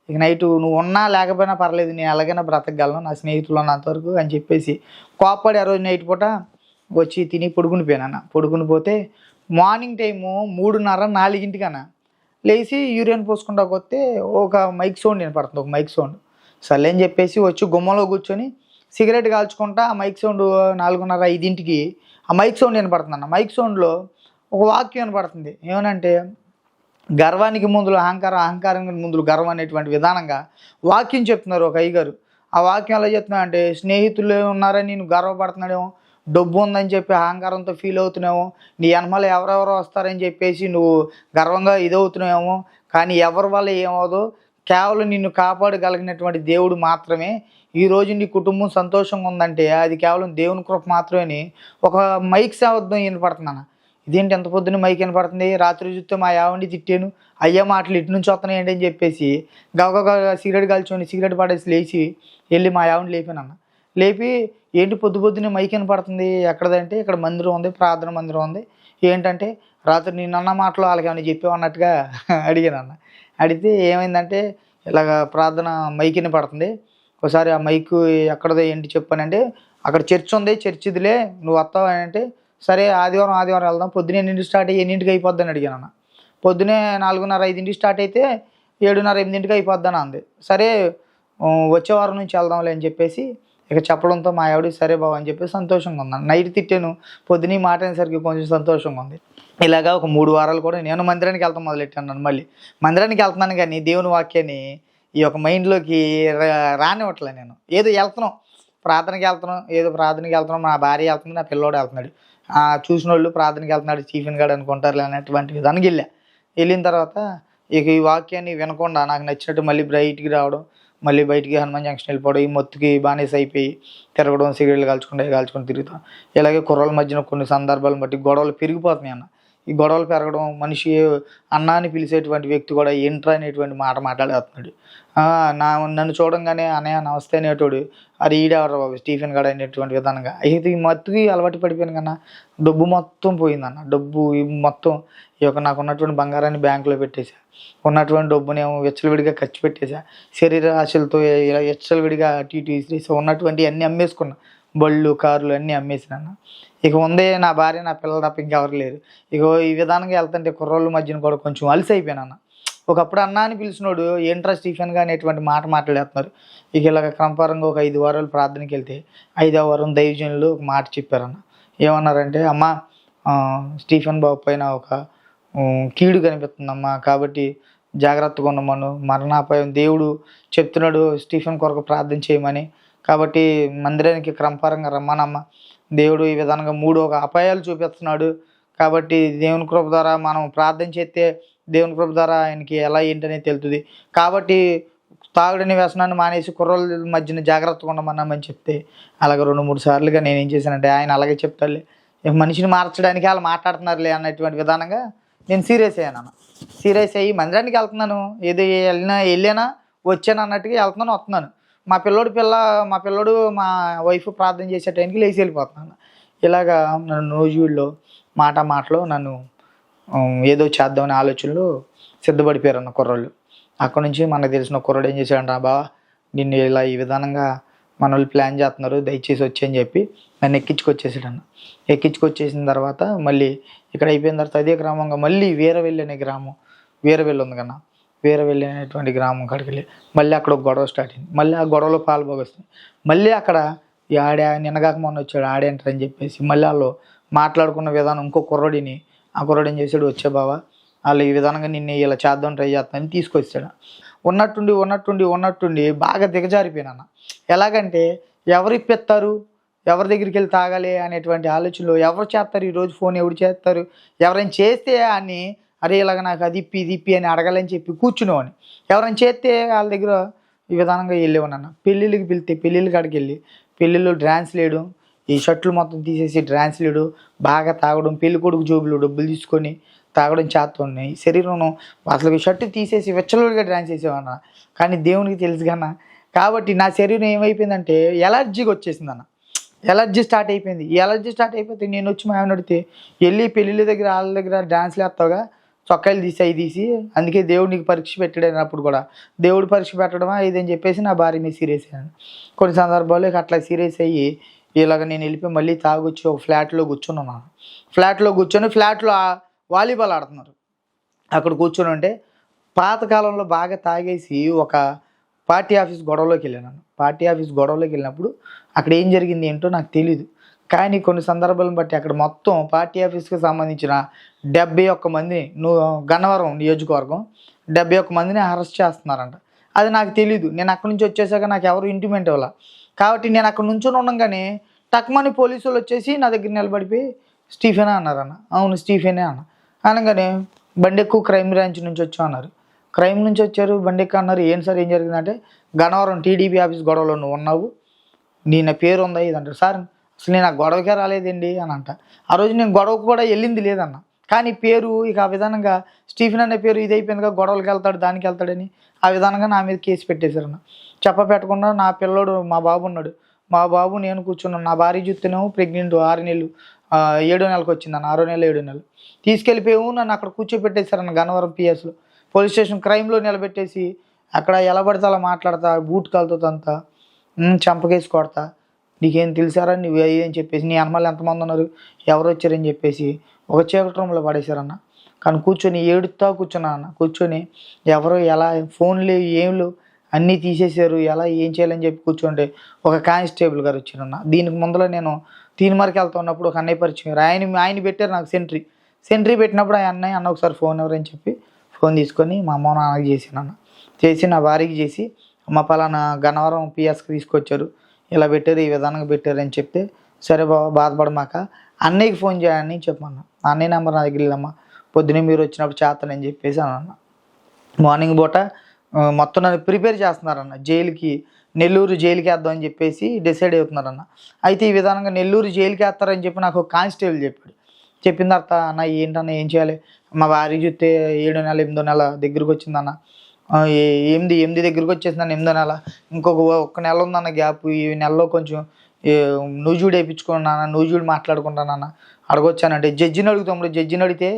ఇక నైటు నువ్వు ఉన్నా లేకపోయినా పర్లేదు, నేను ఎలాగైనా బ్రతకగలను నా స్నేహితులు ఉన్నంత వరకు అని చెప్పేసి కోప్పడి ఆ రోజు నైట్ పూట వచ్చి తిని పడుకుని పోయానన్న. పడుకుని పోతే మార్నింగ్ టైము 3:30 4 లేచి యూరిన్ పోసుకుంటా వస్తే ఒక మైక్ సౌండ్ వినపడుతుంది, ఒక మైక్ సౌండ్. సర్లే అని చెప్పేసి వచ్చి గుమ్మంలో కూర్చొని సిగరెట్ కాల్చుకుంటా ఆ మైక్ సౌండ్ 4:30 5కి ఆ మైక్ సౌండ్ వినపడుతుంది అన్న. మైక్ సౌండ్లో ఒక వాక్యం వినపడుతుంది. ఏమనంటే గర్వానికి ముందులో అహంకారం, అహంకారానికి ముందులో గర్వం అనేటువంటి విధానంగా వాక్యం చెప్తున్నారు ఒక అయ్యగారు. ఆ వాక్యం ఎలా చెప్తున్నా అంటే, స్నేహితులు ఉన్నారని నేను గర్వపడుతున్నాడేమో, డబ్బు ఉందని చెప్పి అహంకారంతో ఫీల్ అవుతున్నామో, నీ వెనమాల ఎవరెవరో వస్తారని చెప్పేసి నువ్వు గర్వంగా ఇదవుతున్నావేమో, కానీ ఎవరి వల్ల ఏమవుదో కేవలం నిన్ను కాపాడగలిగినటువంటి దేవుడు మాత్రమే. ఈరోజు నీ కుటుంబం సంతోషంగా ఉందంటే అది కేవలం దేవుని కృప మాత్రమే అని ఒక మైక్ శబ్దం వినపడుతున్నాను. ఇదేంటి ఎంత పొద్దున్న మైక్ వినపడుతుంది, రాత్రి చూస్తే మా యావండి తిట్టాను, అయ్యా మాటలు ఇటు నుంచి వస్తున్నాయి ఏంటి అని చెప్పేసి గవగవ సిగరెట్ కాల్చుకొని సిగరెట్ పడేసి లేచి వెళ్ళి మా యావండి లేపానన్న. లేపి ఏంటి పొద్దున్నే మైక్ వినపడుతుంది ఎక్కడదంటే, ఇక్కడ మందిరం ఉంది, ప్రార్థన మందిరం ఉంది, ఏంటంటే రాత్రి నేనన్న మాటలు వాళ్ళకి ఏమైనా చెప్పావు అన్నట్టుగా అడిగానన్న. అడిగితే ఏమైందంటే ఇలాగ ప్రార్థన మైక్ వినపడుతుంది, ఒకసారి ఆ మైకు ఎక్కడదో ఏంటి చెప్పానంటే, అక్కడ చర్చ్ ఉంది, చర్చిదిలే నువ్వు వస్తావా అంటే, సరే ఆదివారం వెళ్దాం, పొద్దునే ఎన్నింటికి స్టార్ట్ అయ్యి ఎన్నింటికి అయిపోద్ది అని అడిగాను అన్న. పొద్దునే 4:30 5కి స్టార్ట్ అయితే 7:30 8కి అయిపోద్దని అంది. సరే వచ్చే వారం నుంచి వెళ్దాంలే అని చెప్పేసి ఇక చెప్పడంతో మా ఆవిడ సరే బావ అని చెప్పేసి సంతోషంగా ఉన్నాను. నైట్ తిట్టాను, పొద్దున మాట అనేసరికి కొంచెం సంతోషంగా ఉంది. ఇలాగా ఒక 3 వారాలు కూడా నేను మందిరానికి వెళ్తాం మొదలెట్టాను. మళ్ళీ మందిరానికి వెళ్తున్నాను కానీ దేవుని వాక్యాన్ని ఈ యొక్క మైండ్లోకి రానివ్వట్లే. నేను ఏదో వెళ్తున్నాం, ప్రార్థనకి వెళ్తున్నాం, మా భార్య వెళ్తుంది, నా పిల్లోడు వెళ్తున్నాడు, చూసిన వాళ్ళు ప్రార్థనకి వెళ్తున్నాడు స్టీఫెన్ గాడు అనుకుంటారు అనేటువంటి విధానికి వెళ్ళిన తర్వాత ఇక ఈ వాక్యాన్ని వినకుండా నాకు నచ్చినట్టు మళ్ళీ బయటికి రావడం, మళ్ళీ బయటికి హనుమాన్ జంక్షన్ వెళ్ళిపోవడం, ఈ మొత్తుకి బానిస అయిపోయి తిరగడం, సిగరెట్లు కాల్చుకొని తిరుగుతాం. ఇలాగే కుర్రల మధ్యన కొన్ని సందర్భాలను బట్టి గొడవలు పెరిగిపోతున్నాయి అన్న. ఈ గొడవలు పెరగడం, మనిషి అన్నా అని పిలిచేటువంటి వ్యక్తి కూడా ఏంట్రా అనేటువంటి మాట మాట్లాడేస్తున్నాడు. నన్ను చూడంగానే అన్నయ్య నమస్తే అనేటోడు, అది ఈడెవరు బాబు స్టీఫెన్ గాడు అనేటువంటి విధానంగా. అయితే ఈ మత్తుకి అలవాటు పడిపోయాను కన్నా డబ్బు మొత్తం పోయిందన్న. డబ్బు మొత్తం ఈ యొక్క నాకు ఉన్నటువంటి బంగారాన్ని బ్యాంకులో పెట్టేశా, ఉన్నటువంటి డబ్బునేమో విచ్చలవిడిగా ఖర్చు పెట్టేశా, శరీర ఆశలతో ఇలా విచ్చలవిడిగా అటు ఇటు విసిరేసి ఉన్నటువంటి అన్నీ అమ్మేసుకున్నా, బళ్ళు కార్లు అన్నీ అమ్మేసినాను. ఇక ఉందే నా భార్య నా పిల్లలు తప్ప ఇంకెవరు లేరు. ఇక ఈ విధానంగా వెళ్తుంటే కుర్రోళ్ళ మధ్యన కూడా కొంచెం అలసి అయిపోయాను. ఒకప్పుడు అన్నా అని పిలిచినోడు ఏంట్రా స్టీఫెన్గా అనేటువంటి మాట మాట్లాడేస్తున్నారు. ఇక ఇలాగ క్రమపరంగా ఒక 5 వారాలు ప్రార్థనకి వెళ్తే 5వ వారం దైవజనులు ఒక మాట చెప్పారన్న. ఏమన్నారంటే, అమ్మ స్టీఫెన్ బాబు పైన ఒక కీడు కనిపిస్తుందమ్మా, కాబట్టి జాగ్రత్తగా ఉండమను, మరణాపాయం దేవుడు చెప్తున్నాడు స్టీఫెన్ కొరకు ప్రార్థన చేయమని, కాబట్టి మందిరానికి క్రమపరంగా రమ్మనమ్మ, దేవుడు ఈ విధానంగా 3 ఒక అపాయాలు చూపిస్తున్నాడు, కాబట్టి దేవుని కృప ద్వారా మనం ప్రార్థన చేస్తే దేవుని కృప ద్వారా ఆయనకి ఎలా ఏంటనేది తెలుస్తుంది, కాబట్టి తాగుడిని వ్యసనాన్ని మానేసి కుర్రోళ్ళ మధ్యన జాగ్రత్తగా ఉండమన్నామని చెప్తే అలాగే 2-3 సార్లుగా నేను ఏం చేశానంటే, ఆయన అలాగే చెప్తారులే, మనిషిని మార్చడానికి వాళ్ళు మాట్లాడుతున్నారులే అన్నటువంటి విధానంగా నేను సీరియస్ అయ్యాను. సీరియస్ అయ్యి మందిరానికి వెళ్తున్నాను, ఏదో వెళ్ళానా వచ్చాను అన్నట్టుగా వెళ్తున్నాను వస్తున్నాను. మా పిల్లోడు మా వైఫ్ ప్రార్థన చేసే టైంకి లేచి వెళ్ళిపోతున్నాను. ఇలాగా నన్ను రోజుల్లో మాటలో నన్ను ఏదో చేద్దామనే ఆలోచనలు సిద్ధపడిపోయారన్న కుర్రోళ్ళు. అక్కడ నుంచి మనకు తెలిసిన కుర్రోడు ఏం చేశాడంట, బావా నిన్ను ఇలా ఈ విధానంగా మన వాళ్ళు ప్లాన్ చేస్తున్నారు, దయచేసి వచ్చని చెప్పి నన్ను ఎక్కించుకొచ్చేసాడన్న. ఎక్కించుకొచ్చేసిన తర్వాత మళ్ళీ ఇక్కడ అయిపోయిన తర్వాత అదే గ్రామంగా మళ్ళీ వీరవెల్లి అనే గ్రామం, వీరవెల్లి ఉంది కన్నా, వీరవెల్లి అనేటువంటి గ్రామం కాడికి వెళ్ళి మళ్ళీ అక్కడ ఒక గొడవ స్టార్ట్ అయింది. మళ్ళీ ఆ గొడవలో పాల్పోగొస్తుంది. మళ్ళీ అక్కడ నిన్నగాక మొన్న వచ్చాడు ఆడేంటారని చెప్పేసి మళ్ళీ వాళ్ళు మాట్లాడుకున్న విధానం ఇంకో కుర్రోడిని, ఆ కుర్రోడు ఏం చేశాడు, వచ్చే బావా వాళ్ళు ఈ విధానంగా నిన్ను ఇలా చేద్దాం ట్రై చేస్తానని తీసుకొచ్చాడు. ఉన్నట్టుండి బాగా దిగజారిపోయినా. ఎలాగంటే ఎవరు ఇప్పిస్తారు, ఎవరి దగ్గరికి వెళ్ళి తాగాలి అనేటువంటి ఆలోచనలో ఎవరు చేస్తారు, ఈరోజు ఫోన్ ఎవరు చేస్తారు, ఎవరైనా చేస్తే అని అరే ఇలాగ నాకు అది ఇప్పి అని అడగాలని చెప్పి కూర్చునేవాడిని. ఎవరైనా చేస్తే వాళ్ళ దగ్గర ఈ విధానంగా వెళ్ళేవాడిని. పెళ్ళిళ్ళకి పిలితే పెళ్ళిళ్ళ కాడికి వెళ్ళి పెళ్ళిళ్ళు డ్యాన్స్ లేయడం, ఈ షర్ట్లు మొత్తం తీసేసి డ్యాన్స్ లేడు, బాగా తాగడం, పెళ్ళి కొడుకు జోబులు డబ్బులు తీసుకొని తాగడం చేస్తున్నాయి. శరీరం అసలు షర్టు తీసేసి విచ్చలవిడిగా డ్యాన్స్ చేసేవాడిన. కానీ దేవునికి తెలుసు కన్నా, కాబట్టి నా శరీరం ఏమైపోయిందంటే ఎలర్జీగా వచ్చేసిందన్న. ఎలర్జీ స్టార్ట్ అయిపోయింది. ఈ ఎలర్జీ స్టార్ట్ అయిపోతే నేను వచ్చి మా ఏమని అడిగితే, వెళ్ళి పెళ్ళిళ్ళ దగ్గర వాళ్ళ దగ్గర డ్యాన్స్లు వేస్తావుగా, చొక్కాయలు తీసి అవి తీసి, అందుకే దేవుడు నీకు పరీక్ష పెట్టాడు అన్నప్పుడు కూడా దేవుడు పరీక్ష పెట్టడమా ఇదని చెప్పేసి నా భార్య మీద సీరియస్ అయ్యాను. కొన్ని సందర్భాల్లో అట్లా సీరియస్ అయ్యి ఇలాగ నేను వెళ్ళిపోయి మళ్ళీ తాగొచ్చి ఒక ఫ్లాట్లో కూర్చున్నాను. ఫ్లాట్లో వాలీబాల్ ఆడుతున్నారు. అక్కడ కూర్చొని ఉంటే పాతకాలంలో బాగా తాగేసి ఒక పార్టీ ఆఫీస్ గొడవలోకి వెళ్ళాను. పార్టీ ఆఫీస్ గొడవలోకి వెళ్ళినప్పుడు అక్కడ ఏం జరిగింది ఏంటో నాకు తెలీదు. కానీ కొన్ని సందర్భాలను బట్టి అక్కడ మొత్తం పార్టీ ఆఫీస్కి సంబంధించిన 71 మందిని గన్నవరం నియోజకవర్గం 71 మందిని అరెస్ట్ చేస్తున్నారంట. అది నాకు తెలీదు. నేను అక్కడి నుంచి వచ్చేసాక నాకు ఎవరు ఇంటిమేట్ ఇవ్వాల. కాబట్టి నేను అక్కడ నుంచొని ఉండగానే టక్మని పోలీసు వాళ్ళు వచ్చేసి నా దగ్గర నిలబడిపోయి స్టీఫెనా అన్నారన్న. అవును స్టీఫెనే అన్న. అనగానే బండెక్కు క్రైమ్ బ్రాంచ్ నుంచి వచ్చాం అన్నారు. క్రైమ్ నుంచి వచ్చారు బండెక్కు అన్నారు. ఏంటి సార్ ఏం జరిగిందంటే గన్నవరం టీడీపీ ఆఫీస్ గొడవలో నువ్వు ఉన్నావు, నీ నా పేరు ఉందా ఇది అంటారు. సార్ అసలు నేను ఆ గొడవకే రాలేదండి అని అంట. ఆ రోజు నేను గొడవకు కూడా వెళ్ళింది లేదన్న. కానీ పేరు ఇక ఆ విధానంగా స్టీఫెన్ అనే పేరు ఇది అయిపోయిందిగా, గొడవలకి వెళ్తాడు దానికి వెళ్తాడని ఆ విధానంగా నా మీద కేసు పెట్టేశారన్న. పెట్టకుండా నా పిల్లోడు మా బాబు ఉన్నాడు. మా బాబు నేను కూర్చున్నాను. నా భార్య చూస్తేనేమో ప్రెగ్నెంట్ 6 నెలలు 7వ నెలకు వచ్చిందన్న. 6వ నెల 7వ నెలలు తీసుకెళ్ళిపోయాము. నన్ను అక్కడ కూర్చోపెట్టేశారన్న గన్నవరం పిఎస్లో పోలీస్ స్టేషన్ క్రైమ్లో నిలబెట్టేసి అక్కడ ఎలా పడితే అలా మాట్లాడతా, బూట్ కాలుతో అంతా చంపకేసి కొడతా, నీకేం తెలిసారా నువ్వు అని చెప్పేసి, నీ అన్నమాలు ఎంతమంది ఉన్నారు ఎవరు వచ్చారని చెప్పేసి ఒక చీకటి రూమ్లో పడేశారన్న. కానీ కూర్చొని ఏడుతా కూర్చున్నాను అన్న. కూర్చొని ఎవరు ఎలా ఫోన్లు ఏంలు అన్నీ తీసేశారు, ఎలా ఏం చేయాలని చెప్పి కూర్చుంటే ఒక కానిస్టేబుల్ గారు వచ్చారన్న. దీనికి ముందర నేను తీన్మార్కి వెళ్తా ఉన్నప్పుడు ఒక అన్నయ్య పరిచయం, ఆయన పెట్టారు నాకు సెంట్రీ పెట్టినప్పుడు అన్న ఒకసారి ఫోన్ ఎవరని చెప్పి ఫోన్ తీసుకొని మా అమ్మ నాన్నకి చేశానన్న. చేసి నా భార్యకి చేసి మా పలానా గన్నవరం పిఎస్కి తీసుకొచ్చారు, ఇలా పెట్టారు ఈ విధానంగా పెట్టారు అని చెప్తే, సరే బాబా బాధపడమాక అన్నయ్యకి ఫోన్ చేయాలని చెప్పమన్నా. అన్నయ్య నెంబర్ నా దగ్గర లేదమ్మా, పొద్దున్నే మీరు వచ్చినప్పుడు చేస్తానని చెప్పేసి అన్న. మార్నింగ్ పూట మొత్తం నన్ను ప్రిపేర్ చేస్తున్నారన్న. నెల్లూరు జైలుకి వేద్దాం అని చెప్పేసి డిసైడ్ అవుతున్నారన్న. అయితే ఈ విధానంగా నెల్లూరు జైలుకి వేస్తారని చెప్పి నాకు ఒక కానిస్టేబుల్ చెప్పాడు. చెప్పిన తర్వాత అన్న ఏంటన్నా ఏం చేయాలి, మా భార్య చూస్తే 7వ నెల 8వ నెల దగ్గరకు వచ్చిందన్న, 8 దగ్గరకు వచ్చేసిందన్న 8వ నెల, ఒక్క నెల ఉందన్న గ్యాప్, ఈ నెలలో కొంచెం నూజుడు వేయించుకున్నాను, నూజుడు మాట్లాడుకుంటానన్న అడగొచ్చానంటే జడ్జిని జడ్జిని అడిగితే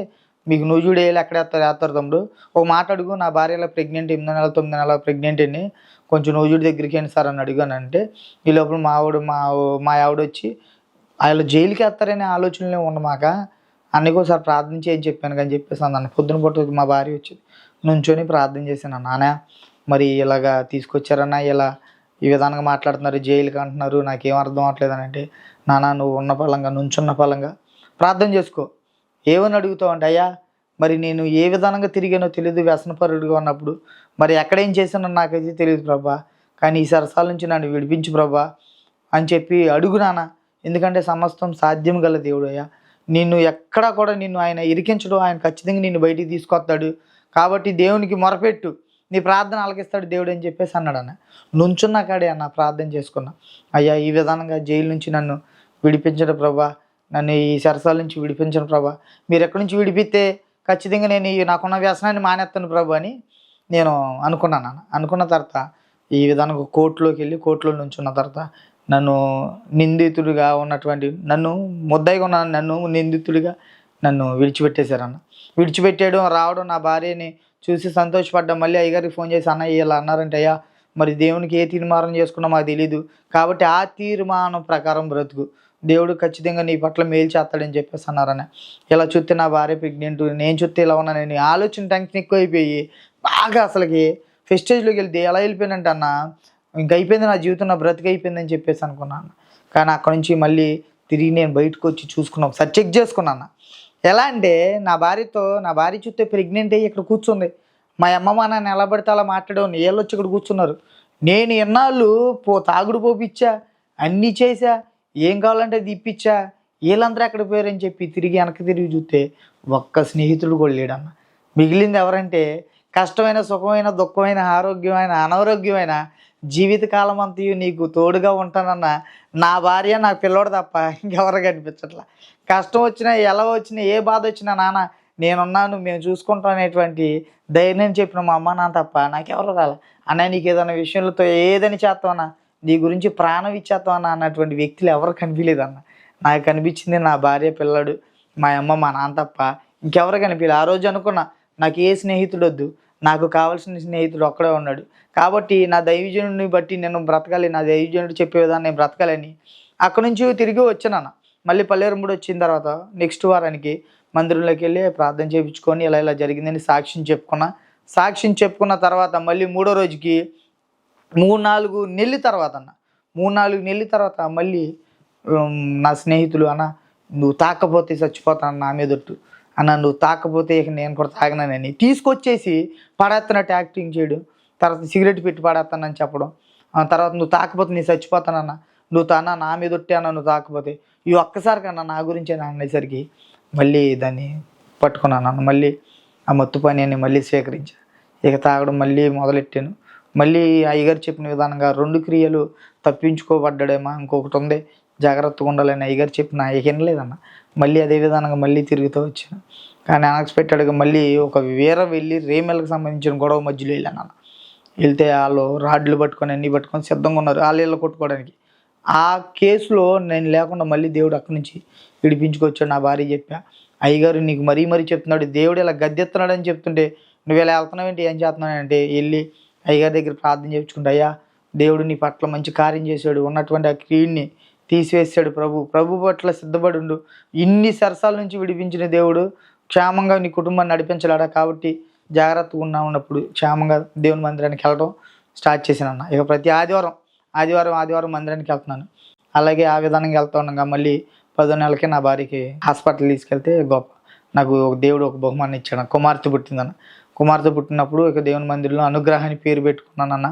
మీకు నూజుడు వేయాలి ఎక్కడ వేస్తారు తమ్ముడు, ఒక మాట అడుగు, నా భార్య ఇలా ప్రెగ్నెంట్ 8వ నెల 9వ నెల ప్రెగ్నెంట్ అండి, కొంచెం నూజుడు దగ్గరికి ఏంటి సార్ అని అడిగానంటే, ఈ లోపల మా ఆవిడ వచ్చి వాళ్ళు జైలుకి వేస్తారనే ఆలోచనలే ఉండమాక అన్నకోసారి ప్రార్థన చేయని చెప్పాను కానీ చెప్పేసి అన్న. పొద్దున పూట మా భార్య వచ్చి నుంచొని ప్రార్థన చేశాను. నాన్న మరి ఇలాగా తీసుకొచ్చారన్నా, ఇలా ఈ విధానంగా మాట్లాడుతున్నారు, జైలుకి అంటున్నారు, నాకేం అర్థం అవ్వట్లేదు అని అంటే, నాన్న నువ్వు ఉన్న పలంగా నుంచున్న పలంగా ప్రార్థన చేసుకో, ఏమని అడుగుతావు అంటే, అయ్యా మరి నేను ఏ విధానంగా తిరిగానో తెలియదు, వ్యసనపరుడుగా ఉన్నప్పుడు మరి ఎక్కడేం చేశానో నాకైతే తెలియదు ప్రభా, కానీ ఈ సరసాల నుంచి నన్ను విడిపించు ప్రభా అని చెప్పి అడుగు నాన్న, ఎందుకంటే సమస్తం సాధ్యం గల దేవుడు అయ్యా, నిన్ను ఎక్కడా కూడా నిన్ను ఆయన ఇరికించడం, ఆయన ఖచ్చితంగా నిన్ను బయటికి తీసుకొస్తాడు, కాబట్టి దేవునికి మొరపెట్టు, నీ ప్రార్థన ఆలకిస్తాడు దేవుడు అని చెప్పేసి అన్నాడు అన్న. నుంచున్న కాడే అన్న ప్రార్థన చేసుకున్నా, అయ్యా ఈ విధానంగా జైలు నుంచి నన్ను విడిపించడం ప్రభా, నన్ను ఈ సరసాల నుంచి విడిపించను ప్రభా, మీరు ఎక్కడి నుంచి విడిపిస్తే ఖచ్చితంగా నేను నాకున్న వ్యసనాన్ని మానేస్తాను ప్రభు అని నేను అనుకున్నాను అన్న. అనుకున్న తర్వాత ఈ విధానంగా కోర్టులోకి వెళ్ళి కోర్టులో నుంచున్న తర్వాత నన్ను నిందితుడిగా ఉన్నటువంటి నన్ను ముద్దాయిగా ఉన్న నన్ను నిందితుడిగా నన్ను విడిచిపెట్టేశారన్న. విడిచిపెట్టేయడం రావడం, నా భార్యని చూసి సంతోషపడ్డా. మళ్ళీ అయ్యగారికి ఫోన్ చేసి అన్న ఇలా అన్నారంటే, అయ్యా మరి దేవునికి ఏ తీర్మానం చేసుకున్నా మాకు తెలీదు, కాబట్టి ఆ తీర్మానం ప్రకారం బ్రతుకు, దేవుడు ఖచ్చితంగా నీ పట్ల మేలు చేస్తాడని చెప్పేసి అన్నారన్న. ఇలా చూస్తే నా భార్య ప్రెగ్నెంట్, నేను చూస్తే ఇలా ఉన్నానని ఆలోచన టెన్షన్ ఎక్కువైపోయి బాగా అసలుకి ఫెస్టేజ్లోకి వెళ్తే ఎలా వెళ్ళిపోయానంటే అన్న, ఇంక అయిపోయింది నా జీవితం, నా బ్రతికి అయిపోయిందని చెప్పేసి అనుకున్నాను. కానీ అక్కడ నుంచి మళ్ళీ తిరిగి నేను బయటకు వచ్చి చూసుకున్నాను, ఒకసారి చెక్ చేసుకున్నాను. ఎలా అంటే నా భార్య చూస్తే ప్రెగ్నెంట్ అయ్యి ఇక్కడ కూర్చుంది, మా అమ్మమ్మ నన్ను ఎలా పడితే అలా మాట్లాడేవాడిని, వీళ్ళు వచ్చి ఇక్కడ కూర్చున్నారు, నేను ఎన్నాళ్ళు తాగుడు పోపిచ్చా, అన్నీ చేశా, ఏం కావాలంటే అది ఇప్పించా, వీళ్ళందరూ ఎక్కడ పోయారని చెప్పి వెనక్కి తిరిగి చూస్తే ఒక్క స్నేహితుడు కూడా లేడన్న. మిగిలింది ఎవరంటే కష్టమైన సుఖమైన దుఃఖమైన ఆరోగ్యమైన అనారోగ్యమైన జీవితకాలం అంతయు నీకు తోడుగా ఉంటానన్న నా భార్య నా పిల్లోడు తప్ప ఇంకెవరు కనిపించట్లా. కష్టం వచ్చినా ఎలా వచ్చినా ఏ బాధ వచ్చినా నాన్న నేనున్నాను, మేము చూసుకుంటాం అనేటువంటి ధైర్యం చెప్పిన మా అమ్మ నాన్న తప్ప నాకెవరు రాలే. అన్న నీకు ఏదైనా విషయంలో ఏదని చేస్తామన్నా, నీ గురించి ప్రాణం ఇచ్చేస్తామన్నా అన్నటువంటి వ్యక్తులు ఎవరు కనిపించలేదన్న. నాకు కనిపించింది నా భార్య పిల్లడు, మా అమ్మ మా నాన్న తప్ప ఇంకెవరు కనిపించలే. ఆ రోజు అనుకున్నా నాకు ఏ స్నేహితుడు వద్దు, నాకు కావాల్సిన స్నేహితుడు ఒక్కడే ఉన్నాడు. కాబట్టి నా దైవజనుడిని బట్టి నేను బ్రతకాలి, నా దైవజనుడు చెప్పే విధానం నేను బ్రతకాలని అక్కడి నుంచి తిరిగి వచ్చానన్న. మళ్ళీ పల్లేరుంబడి వచ్చిన తర్వాత నెక్స్ట్ వారానికి మందిరంలోకి వెళ్ళి ప్రార్థన చేయించుకొని ఇలా ఇలా జరిగిందని సాక్ష్యం చెప్పుకున్నా. సాక్ష్యం చెప్పుకున్న తర్వాత మళ్ళీ మూడో రోజుకి 3-4 నెలల తర్వాత అన్న, 3-4 నెలల తర్వాత మళ్ళీ నా స్నేహితులు అన్న నువ్వు తాకపోతే చచ్చిపోతాను నా మీదొట్టు అన్న, నువ్వు తాకపోతే ఇక నేను కూడా తాగనని తీసుకొచ్చేసి పడేస్తున్నట్టు యాక్టింగ్ చేయడం, తర్వాత సిగరెట్ పెట్టి పడేస్తానని చెప్పడం, తర్వాత నువ్వు తాకపోతే నేను చచ్చిపోతానన్నా, నువ్వు తానా నా మీద ఒట్టే అన్న, నువ్వు తాకపోతే ఈ ఒక్కసారి కన్నా నా గురించే అనేసరికి మళ్ళీ దాన్ని పట్టుకున్నాను అన్న. మళ్ళీ ఆ మత్తు పని మళ్ళీ స్వీకరించా. ఇక తాగడం మళ్ళీ మొదలెట్టాను. మళ్ళీ అయ్యగారు చెప్పిన విధానంగా 2 క్రియలు తప్పించుకోబడ్డాడేమో, ఇంకొకటి ఉంది జాగ్రత్తగా ఉండాలని అయ్యగారు చెప్పిన ఇక వినలేదన్న. మళ్ళీ అదే విధానంగా మళ్ళీ తిరుగుతూ వచ్చాను. కానీ అన్ఎక్స్పెక్టెడ్గా మళ్ళీ ఒక వెళ్ళి రేమెల్కి సంబంధించిన గొడవ మధ్యలో వెళ్ళాను. వెళ్తే వాళ్ళు రాడ్లు పట్టుకొని అన్నీ పట్టుకొని సిద్ధంగా ఉన్నారు వాళ్ళు ఇళ్ళ కొట్టుకోవడానికి. ఆ కేసులో నేను లేకుండా మళ్ళీ దేవుడు అక్కడి నుంచి విడిపించుకొచ్చాడు. నా భార్య చెప్పా, అయ్యగారు నీకు మరీ చెప్తున్నాడు, దేవుడు ఇలా గద్దెత్తున్నాడు అని చెప్తుంటే నువ్వు ఇలా వెళ్తున్నావు ఏంటి, ఏం చేస్తున్నావు అంటే వెళ్ళి అయ్యగారి దగ్గర ప్రార్థన చేయించుకుంటా, అయ్యా దేవుడు నీ పట్ల మంచి కార్యం చేశాడు, ఉన్నటువంటి ఆ క్రియని తీసివేసాడు, ప్రభు పట్ల సిద్ధపడి ఉండు, ఇన్ని సరసాల నుంచి విడిపించిన దేవుడు క్షేమంగా నీ కుటుంబాన్ని నడిపించలేడా, కాబట్టి జాగ్రత్తగా ఉన్నప్పుడు క్షేమంగా దేవుని మందిరానికి వెళ్ళడం స్టార్ట్ చేశానన్న. ఇక ప్రతి ఆదివారం మందిరానికి వెళ్తున్నాను. అలాగే ఆ విధానంగా వెళ్తా ఉండగా మళ్ళీ 10వ నెలకే నా భార్యకి హాస్పిటల్ తీసుకెళ్తే నాకు దేవుడు ఒక బహుమానం ఇచ్చాడు, కుమార్తె పుట్టిందన్న. కుమార్తె పుట్టినప్పుడు ఇక దేవుని మందిరంలో అనుగ్రహాన్ని పేరు పెట్టుకున్నానన్న.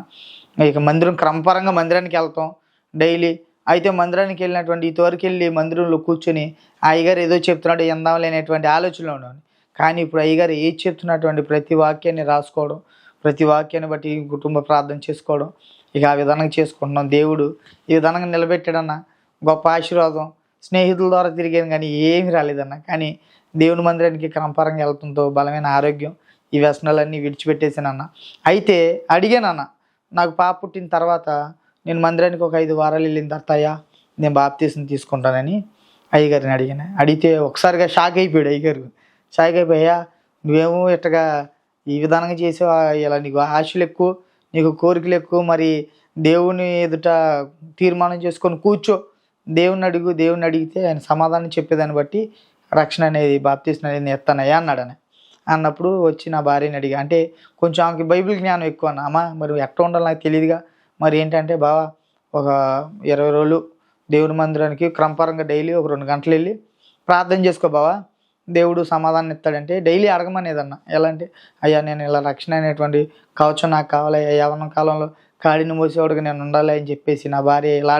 ఇక క్రమపరంగా మందిరానికి వెళ్తాం డైలీ. అయితే మందిరానికి వెళ్ళినటువంటి ఇంతవరకు వెళ్ళి మందిరంలో కూర్చొని అయ్యగారు ఏదో చెప్తున్నాడు ఎందాం లేనటువంటి ఆలోచనలో ఉన్నాను. కానీ ఇప్పుడు అయ్యగారు ఏది చెప్తున్నటువంటి ప్రతి వాక్యాన్ని రాసుకోవడం, ప్రతి వాక్యాన్ని బట్టి కుటుంబ ప్రార్థన చేసుకోవడం, ఇక ఆ విధానంగా చేసుకుంటున్నాం. దేవుడు ఈ విధానంగా నిలబెట్టాడన్న. గొప్ప ఆశీర్వాదం. స్నేహితుల ద్వారా తిరిగాను కానీ ఏమీ రాలేదన్న. కానీ దేవుని మందిరానికి క్రమపరంగా వెళ్తుంతో బలమైన ఆరోగ్యం, ఈ వ్యసనాలన్నీ విడిచిపెట్టేసానన్న. అయితే అడిగానన్న, నాకు పాప పుట్టిన తర్వాత నేను మందిరానికి ఒక 5 వారాలు వెళ్ళిన తర్వాత అయ్యా నేను బాప్తీసం తీసుకుంటానని అయ్యగారిని అడిగాను. అడిగితే ఒకసారిగా షాక్ అయిపోయాడు అయ్యగారు. షాక్ అయిపోయా నువ్వేమో ఇట్టగా ఈ విధానంగా చేసావా, ఇలా నీకు ఆశలు ఎక్కువ, నీకు కోరికలు ఎక్కువ, మరి దేవుని ఎదుట తీర్మానం చేసుకొని కూర్చో, దేవుని అడిగితే ఆయన సమాధానం చెప్పేదాన్ని బట్టి రక్షణ అనేది బాప్తీసం అనేది నేను ఎత్తానయ్యా అన్నాడని. అన్నప్పుడు వచ్చి నా భార్యని అడిగా, అంటే కొంచెం ఆమెకి బైబిల్ జ్ఞానం ఎక్కువ అన్న. అమ్మ మరి ఎట్లా ఉండాలి నాకు తెలియదుగా, మరి ఏంటంటే బావా ఒక 20 రోజులు దేవుని మందిరానికి క్రమపరంగా డైలీ ఒక 2 గంటలు వెళ్ళి ప్రార్థన చేసుకో బావా, దేవుడు సమాధానం ఇస్తాడంటే డైలీ అడగమనేదన్న. ఎలా అంటే అయ్యా నేను ఇలా రక్షణ అనేటువంటి కవచం నాకు కావాలి, యవ్వన కాలంలో కాడిని మోసేవాడుగా నేను ఉండాలి అని చెప్పేసి నా భార్య ఇలా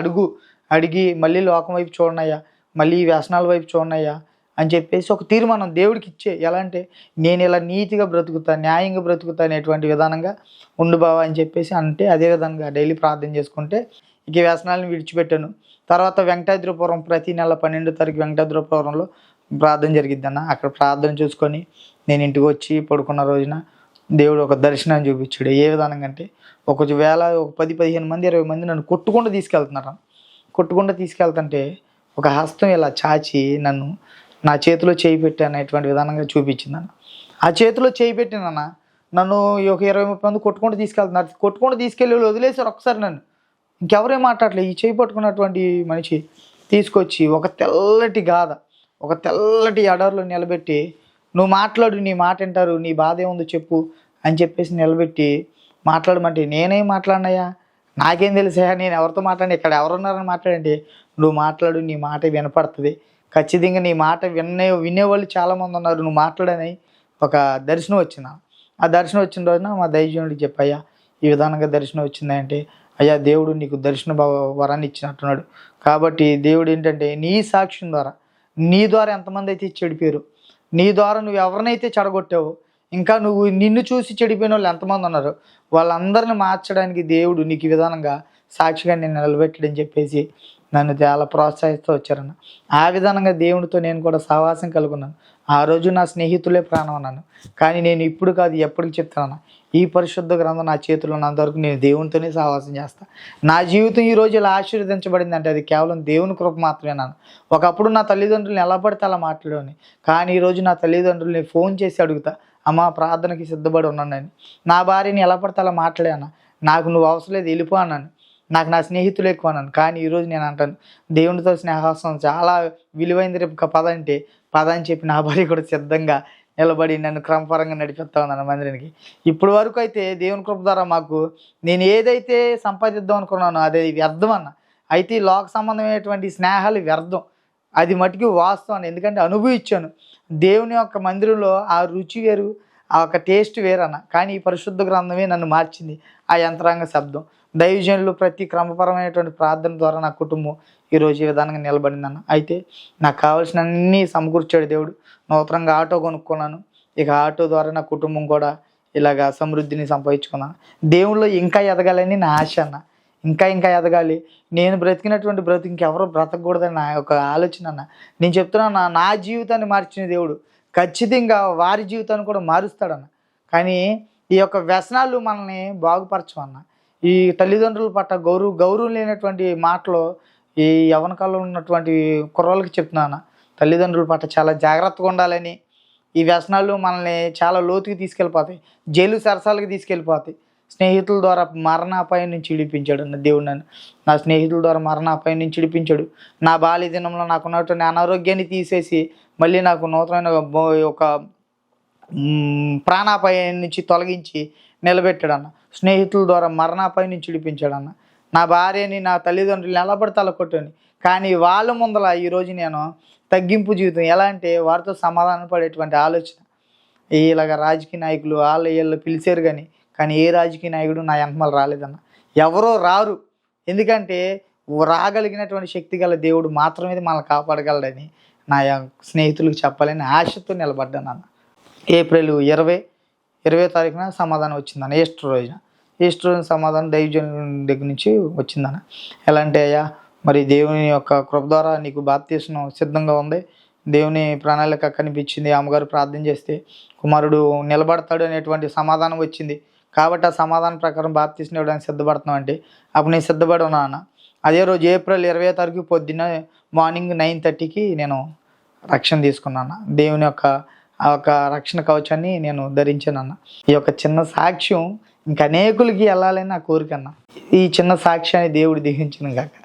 అడిగి మళ్ళీ లోకం వైపు చూడనయ్యా, మళ్ళీ వ్యసనాల వైపు చూడనయ్యా అని చెప్పేసి ఒక తీర్మానం దేవుడికి ఇచ్చే. ఎలా అంటే నేను ఇలా నీతిగా బ్రతుకుతా, న్యాయంగా బ్రతుకుతా అనేటువంటి విధానంగా ఉండు బావా అని చెప్పేసి అంటే అదే విధంగా డైలీ ప్రార్థన చేసుకుంటే ఇక వ్యసనాలను విడిచిపెట్టాను. తర్వాత వెంకటాద్రిపురం ప్రతి నెల 12వ తారీఖు వెంకటాద్రిపురంలో ప్రార్థన జరిగిద్దన్న. అక్కడ ప్రార్థన చూసుకొని నేను ఇంటికి వచ్చి పడుకున్న రోజున దేవుడు ఒక దర్శనం చూపించాడు. ఏ విధంగా అంటే ఒక 10-15 మంది 20 మంది నన్ను కొట్టుకుంటూ తీసుకెళ్తుంటే ఒక హస్తం ఇలా చాచి నన్ను నా చేతిలో చేయి పెట్టి అనేటువంటి విధానంగా చూపించిందన్న. ఆ చేతిలో చేయి పెట్టినన్న నన్ను ఒక 20-30 మంది కొట్టుకుంటూ తీసుకెళ్ళి వదిలేశారు ఒకసారి నన్ను. ఇంకెవరేం మాట్లాడలేదు. ఈ చేయి పట్టుకున్నటువంటి మనిషి తీసుకొచ్చి ఒక తెల్లటి ఎడారిలో నిలబెట్టి నువ్వు మాట్లాడు, నీ మాట వింటారు, నీ బాధ ఏముందో చెప్పు అని చెప్పేసి నిలబెట్టి మాట్లాడమంటే నేనేం మాట్లాడినాయా, నాకేం తెలుసా, నేను ఎవరితో మాట్లాడి, ఇక్కడ ఎవరున్నారని మాట్లాడండి, నువ్వు మాట్లాడు, నీ మాట వినపడుతుంది, ఖచ్చితంగా నీ మాట వినేవాళ్ళు చాలామంది ఉన్నారు, నువ్వు మాట్లాడని ఒక దర్శనం వచ్చింది. ఆ దర్శనం వచ్చిన రోజున మా దైవజనుడికి చెప్పయ్యా ఈ విధానంగా దర్శనం వచ్చింది అంటే, అయ్యా దేవుడు నీకు దర్శన వరాన్ని ఇచ్చినట్టున్నాడు, కాబట్టి దేవుడు ఏంటంటే నీ సాక్ష్యం ద్వారా, నీ ద్వారా ఎంతమంది అయితే చెడిపోయారు, నీ ద్వారా నువ్వు ఎవరినైతే చెడగొట్టావో, ఇంకా నిన్ను చూసి చెడిపోయిన వాళ్ళు ఎంతమంది ఉన్నారు, వాళ్ళందరిని మార్చడానికి దేవుడు నీకు ఈ విధానంగా సాక్షిగా నేను నిలబెట్టాడని చెప్పేసి నన్ను చాలా ప్రోత్సహిస్తూ వచ్చారన్న. ఆ విధానంగా దేవుడితో నేను కూడా సహవాసం కలుగున్నాను. ఆ రోజు నా స్నేహితులే ప్రాణం అన్నాను. కానీ నేను ఇప్పుడు కాదు, ఎప్పటికి చెప్తాను, ఈ పరిశుద్ధ గ్రంథం నా చేతిలో ఉన్నంత వరకు నేను దేవునితోనే సహవాసం చేస్తాను. నా జీవితం ఈరోజు ఇలా ఆశీర్వదించబడింది అంటే అది కేవలం దేవుని కృప మాత్రమే నాన్న. ఒకప్పుడు నా తల్లిదండ్రులను ఎలా పడితే అలా మాట్లాడేవాడిని. కానీ ఈరోజు నా తల్లిదండ్రులని ఫోన్ చేసి అడుగుతా, అమ్మ ప్రార్థనకి సిద్ధపడి ఉన్నానని. నా భార్యని ఎలా పడితే అలా మాట్లాడాను, నాకు నువ్వు అవసరం లేదు వెళ్ళిపో అన్నాను. నాకు నా స్నేహితులు ఎక్కువ అన్నాను. కానీ ఈరోజు నేను అంటాను, దేవునితో స్నేహం చాలా విలువైంది, రేపు పద అంటే పద అని చెప్పి నా భార్య కూడా సిద్ధంగా నిలబడి నన్ను క్రమపరంగా నడిపిస్తా ఉన్నాను మందిరానికి. ఇప్పుడు వరకు అయితే దేవుని కృప ద్వారా మాకు నేను ఏదైతే సంపాదిద్దాం అనుకున్నానో అది వ్యర్థం అన్న. అయితే ఈ లోక సంబంధమైనటువంటి స్నేహాలు వ్యర్థం, అది మటుకు వాస్తవం అన్న. ఎందుకంటే అనుభవించాను. దేవుని యొక్క మందిరంలో ఆ రుచి వేరు, ఆ యొక్క టేస్ట్ వేరన్న. కానీ ఈ పరిశుద్ధ గ్రంథమే నన్ను మార్చింది. ఆ యంత్రాంగ శబ్దం, దైవజనులు ప్రతి క్రమపరమైనటువంటి ప్రార్థన ద్వారా నా కుటుంబం ఈరోజు ఈ విధానంగా నిలబడిందన్న. అయితే నాకు కావాల్సిన అన్నీ సమకూర్చాడు దేవుడు. నూతనంగా ఆటో కొనుక్కున్నాను. ఇక ఆటో ద్వారా నా కుటుంబం కూడా ఇలాగా సమృద్ధిని సంపాదించుకున్నాను. దేవుళ్ళు ఇంకా ఎదగాలని నా ఆశ అన్న. ఇంకా ఇంకా ఎదగాలి. నేను బ్రతికినటువంటి బ్రతుకు ఇంకెవరో బ్రతకూడదని నా యొక్క ఆలోచన అన్న. నేను చెప్తున్నాను, నా జీవితాన్ని మార్చిన దేవుడు ఖచ్చితంగా వారి జీవితాన్ని కూడా మారుస్తాడన్న. కానీ ఈ యొక్క వ్యసనాలు మనల్ని బాగుపరచమన్న. ఈ తల్లిదండ్రుల పట్ల గౌరవం లేనటువంటి మాటలు ఈ యవ్వన కాలంలో ఉన్నటువంటి కుర్రోళ్ళకి చెప్తున్నాను, తల్లిదండ్రుల పట్ల చాలా జాగ్రత్తగా ఉండాలని. ఈ వ్యసనాలు మనల్ని చాలా లోతుకి తీసుకెళ్ళిపోతాయి, జైలు సరసాలకి తీసుకెళ్ళిపోతాయి. స్నేహితుల ద్వారా మరణాపాయం నుంచి విడిపించాడు అన్న దేవుడు నన్ను. నా స్నేహితుల ద్వారా మరణాపాయం నుంచి విడిపించాడు. నా బాల్య దినంలో నాకు ఉన్నటువంటి అనారోగ్యాన్ని తీసేసి మళ్ళీ నాకు నూతనమైన ఒక ప్రాణాపాయం నుంచి తొలగించి నిలబెట్టాడు అన్న. స్నేహితుల ద్వారా మరణాపాయం నుంచి విడిపించాడు అన్న. నా భార్యని, నా తల్లిదండ్రులు నిలబడి తలకొట్టని. కానీ వాళ్ళ ముందల ఈరోజు నేను తగ్గింపు జీవితం. ఎలా అంటే వారితో సమాధాన పడేటువంటి ఆలోచన. ఇలాగ రాజకీయ నాయకులు వీళ్ళు పిలిచారు కానీ ఏ రాజకీయ నాయకుడు నా వెనకమాల రాలేదన్న. ఎవరో రారు. ఎందుకంటే రాగలిగినటువంటి శక్తి గల దేవుడు మాత్రమే మనల్ని కాపాడగలడని నా స్నేహితులకు చెప్పాలని ఆశతో నిలబడ్డాను అన్న. ఏప్రిల్ 20 తారీఖున సమాధానం వచ్చిందన్న. ఈస్టర్ రోజున సమాధానం దైవజనుల దగ్గర నుంచి వచ్చిందన్న. ఎలా అంటే, అయ్యా మరి దేవుని యొక్క కృప ద్వారా నీకు బాప్తిస్మం సిద్ధంగా ఉంది, దేవుని ప్రణాళిక కనిపించింది, అమ్మగారు ప్రార్థన చేస్తే కుమారుడు నిలబడతాడు అనేటువంటి సమాధానం వచ్చింది. కాబట్టి ఆ సమాధానం ప్రకారం బాప్తిస్మం ఇవ్వడానికి సిద్ధపడుతున్నాం అంటే అప్పుడు నేను సిద్ధపడి ఉన్నాను అన్న. అదే రోజు ఏప్రిల్ 20 తారీఖు పొద్దున్న మార్నింగ్ 9:30కి నేను రక్షణ తీసుకున్నాను. దేవుని యొక్క ఆ యొక్క రక్షణ కవచాన్ని నేను ధరించానన్న. ఈ యొక్క చిన్న సాక్ష్యం ఇంకా అనేకులకి వెళ్ళాలని నా కోరిక అన్న. ఈ చిన్న సాక్ష్యాన్ని దేవుడు దీవించును గాక.